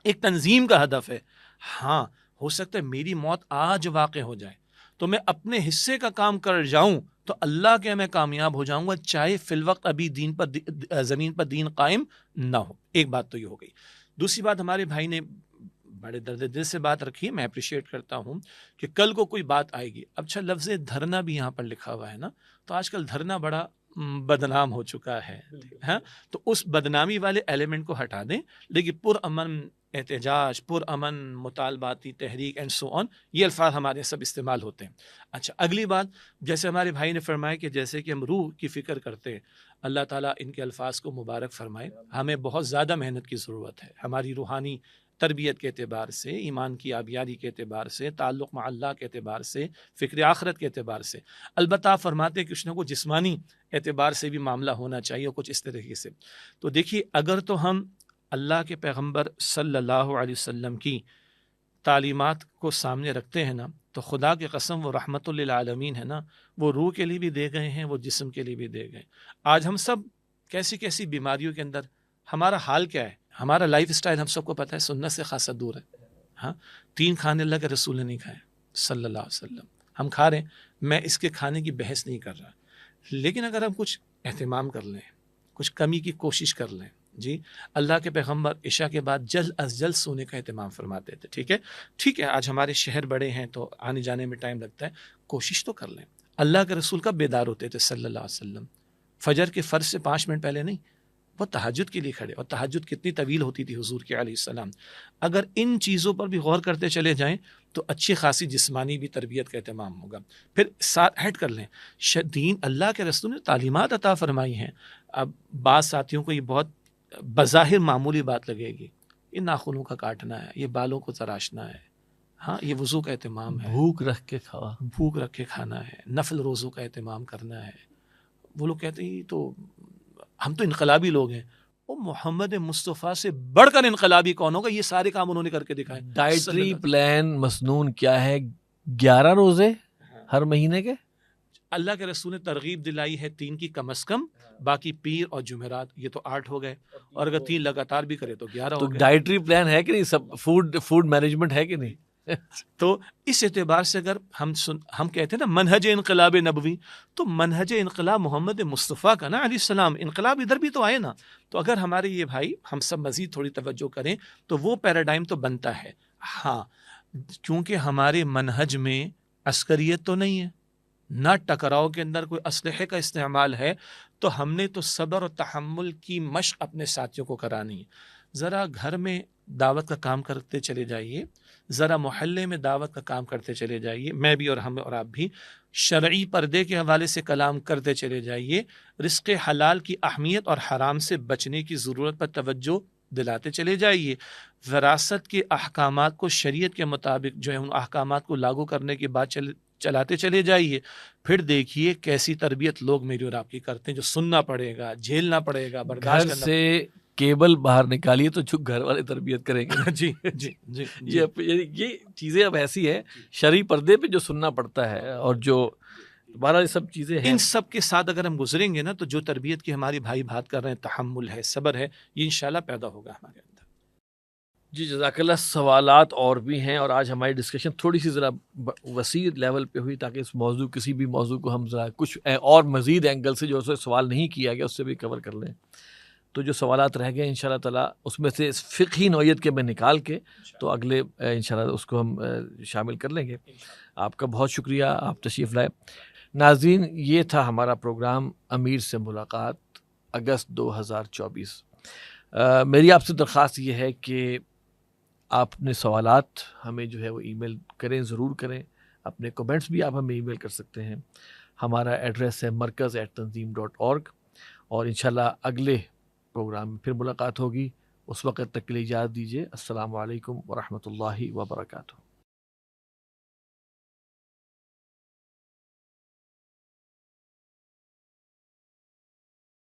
Speaker 2: ایک تنظیم کا ہدف ہے، ہاں ہو سکتا ہے میری موت آج واقع ہو جائے تو میں اپنے حصے کا کام کر جاؤں تو اللہ کے میں کامیاب ہو جاؤں گا، چاہے فی الوقت ابھی زمین پر دین قائم نہ ہو۔ ایک بات تو یہ ہو گئی۔ دوسری بات، ہمارے بھائی نے بڑے درد دل سے بات رکھی ہے، میں اپریشیٹ کرتا ہوں کہ کل کو کوئی بات آئے گی۔ اچھا، لفظ دھرنا بھی یہاں پر لکھا ہوا ہے نا، تو آج کل دھرنا بڑا بدنام ہو چکا ہے، ہاں، تو اس بدنامی والے ایلیمنٹ کو ہٹا دیں، لیکن پرامن احتجاج، پرامن مطالباتی تحریک اینڈ سو آن، یہ الفاظ ہمارے سب استعمال ہوتے ہیں۔ اچھا، اگلی بات، جیسے ہمارے بھائی نے فرمایا کہ جیسے کہ ہم روح کی فکر کرتے ہیں، اللہ تعالیٰ ان کے الفاظ کو مبارک فرمائے۔ ہمیں بہت زیادہ محنت کی ضرورت ہے، ہماری روحانی تربیت کے اعتبار سے، ایمان کی آبیاری کے اعتبار سے، تعلق مع اللہ کے اعتبار سے، فکر آخرت کے اعتبار سے۔ البتہ آپ فرماتے ہیں کچھ نہ کچھ جسمانی اعتبار سے بھی معاملہ ہونا چاہیے، کچھ اس طریقے سے۔ تو دیکھیے، اگر تو ہم اللہ کے پیغمبر صلی اللہ علیہ وسلم کی تعلیمات کو سامنے رکھتے ہیں نا، تو خدا کی قسم وہ رحمت للعالمین ہے نا، وہ روح کے لیے بھی دے گئے ہیں، وہ جسم کے لیے بھی دے گئے۔ آج ہم سب کیسی کیسی بیماریوں کے اندر، ہمارا حال کیا ہے، ہمارا لائف اسٹائل ہم سب کو پتہ ہے سنت سے خاصا دور ہے۔ ہاں، 3 کھانے اللہ کے رسول نے نہیں کھائے صلی اللہ علیہ وسلم، ہم کھا رہے ہیں۔ میں اس کے کھانے کی بحث نہیں کر رہا، لیکن اگر ہم کچھ اہتمام کر لیں، کچھ کمی کی کوشش کر لیں، جی، اللہ کے پیغمبر عشاء کے بعد جلد از جلد سونے کا اہتمام فرماتے تھے، ٹھیک ہے، آج ہمارے شہر بڑے ہیں تو آنے جانے میں ٹائم لگتا ہے، کوشش تو کر لیں۔ اللہ کے رسول کب بیدار ہوتے تھے صلی اللہ علیہ وسلم؟ فجر کے فرض سے 5 منٹ پہلے نہیں، وہ تہجد کے لیے کھڑے، اور تہجد کتنی طویل ہوتی تھی حضور کے علیہ السلام۔ اگر ان چیزوں پر بھی غور کرتے چلے جائیں تو اچھی خاصی جسمانی بھی تربیت کا اہتمام ہوگا۔ پھر ساتھ ہیڈ کر لیں، دین اللہ کے رسول نے تعلیمات عطا فرمائی ہیں۔ اب بعض ساتھیوں کو یہ بہت بظاہر معمولی بات لگے گی، یہ ناخنوں کا کاٹنا ہے، یہ بالوں کو تراشنا ہے، ہاں، یہ وضو کا اہتمام ہے،
Speaker 1: بھوک رکھ کے
Speaker 2: کھانا ہے، نفل روزوں کا اہتمام کرنا ہے۔ وہ لوگ کہتے ہیں تو ہم تو انقلابی لوگ ہیں، وہ محمد مصطفیٰ سے بڑھ کر انقلابی کون ہوگا؟ یہ سارے کام انہوں نے کر کے دکھائے۔
Speaker 1: ڈائٹری پلان مسنون کیا ہے؟ 11 روزے ہر مہینے کے۔
Speaker 2: اللہ کے رسول نے ترغیب دلائی ہے 3 کی کم از کم، باقی پیر اور جمعرات، یہ تو 8 ہو گئے، اور اگر 3 لگاتار بھی کرے تو 11 ہو گئے۔
Speaker 1: ڈائٹری پلان ہے کہ نہیں؟ سب فوڈ مینجمنٹ ہے کہ نہیں؟
Speaker 2: تو اس اعتبار سے اگر ہم کہتے ہیں نا منہج انقلاب نبوی، تو منہج انقلاب محمد مصطفیٰ کا نا علیہ السلام، انقلاب ادھر بھی تو آئے نا۔ تو اگر ہمارے یہ بھائی ہم سب مزید تھوڑی توجہ کریں تو وہ پیراڈائم تو بنتا ہے۔ ہاں، کیونکہ ہمارے منہج میں عسکریت تو نہیں ہے، نہ ٹکراؤ کے اندر کوئی اسلحے کا استعمال ہے تو ہم نے تو صبر اور تحمل کی مشق اپنے ساتھیوں کو کرانی ہے۔ ذرا گھر میں دعوت کا کام کرتے چلے جائیے، ذرا محلے میں دعوت کا کام کرتے چلے جائیے، میں بھی اور ہم اور آپ بھی شرعی پردے کے حوالے سے کلام کرتے چلے جائیے، رزق حلال کی اہمیت اور حرام سے بچنے کی ضرورت پر توجہ دلاتے چلے جائیے، وراثت کے احکامات کو شریعت کے مطابق جو ہے ان احکامات کو لاگو کرنے کے بعد چلاتے چلے جائیے، پھر دیکھیے کیسی تربیت لوگ میری اور آپ کی کرتے ہیں، جو سننا پڑے گا، جھیلنا پڑے گا، برداشت
Speaker 1: گھر
Speaker 2: کرنا
Speaker 1: سے کیبل باہر نکالیے تو جو گھر والے تربیت کریں گے نا۔
Speaker 2: جی جی جی
Speaker 1: یہ چیزیں اب ایسی ہے شرعی پردے پہ جو سننا پڑتا ہے، اور جو بہرحال یہ سب چیزیں ہیں۔
Speaker 2: ان سب کے ساتھ اگر ہم گزریں گے نا تو جو تربیت کی ہماری بھائی بات کر رہے ہیں، تحمل ہے، صبر ہے، یہ انشاءاللہ پیدا ہوگا ہمارے اندر۔
Speaker 1: جی جزاک اللہ۔ سوالات اور بھی ہیں، اور آج ہماری ڈسکشن تھوڑی سی ذرا وسیع لیول پہ ہوئی تاکہ اس موضوع کسی بھی موضوع کو ہم ذرا کچھ اور مزید اینگل سے جو اسے سوال نہیں کیا گیا اس سے بھی کور کر لیں۔ تو جو سوالات رہ گئے انشاءاللہ تعالیٰ اس میں سے فقہی نوعیت کے میں نکال کے تو اگلے انشاءاللہ اس کو ہم شامل کر لیں گے۔ آپ کا بہت شکریہ، آپ تشریف لائے۔ ناظرین، یہ تھا ہمارا پروگرام امیر سے ملاقات اگست 2024۔ میری آپ سے درخواست یہ ہے کہ آپ اپنے سوالات ہمیں جو ہے وہ ای میل کریں، ضرور کریں۔ اپنے کومنٹس بھی آپ ہمیں ای میل کر سکتے ہیں۔ ہمارا ایڈریس ہے markaz@tanzeem.org، اور انشاءاللہ اگلے پروگرام میں پھر ملاقات ہوگی۔ اس وقت تک کے لیے اجازت دیجیے۔ السلام علیکم ورحمۃ اللہ وبرکاتہ۔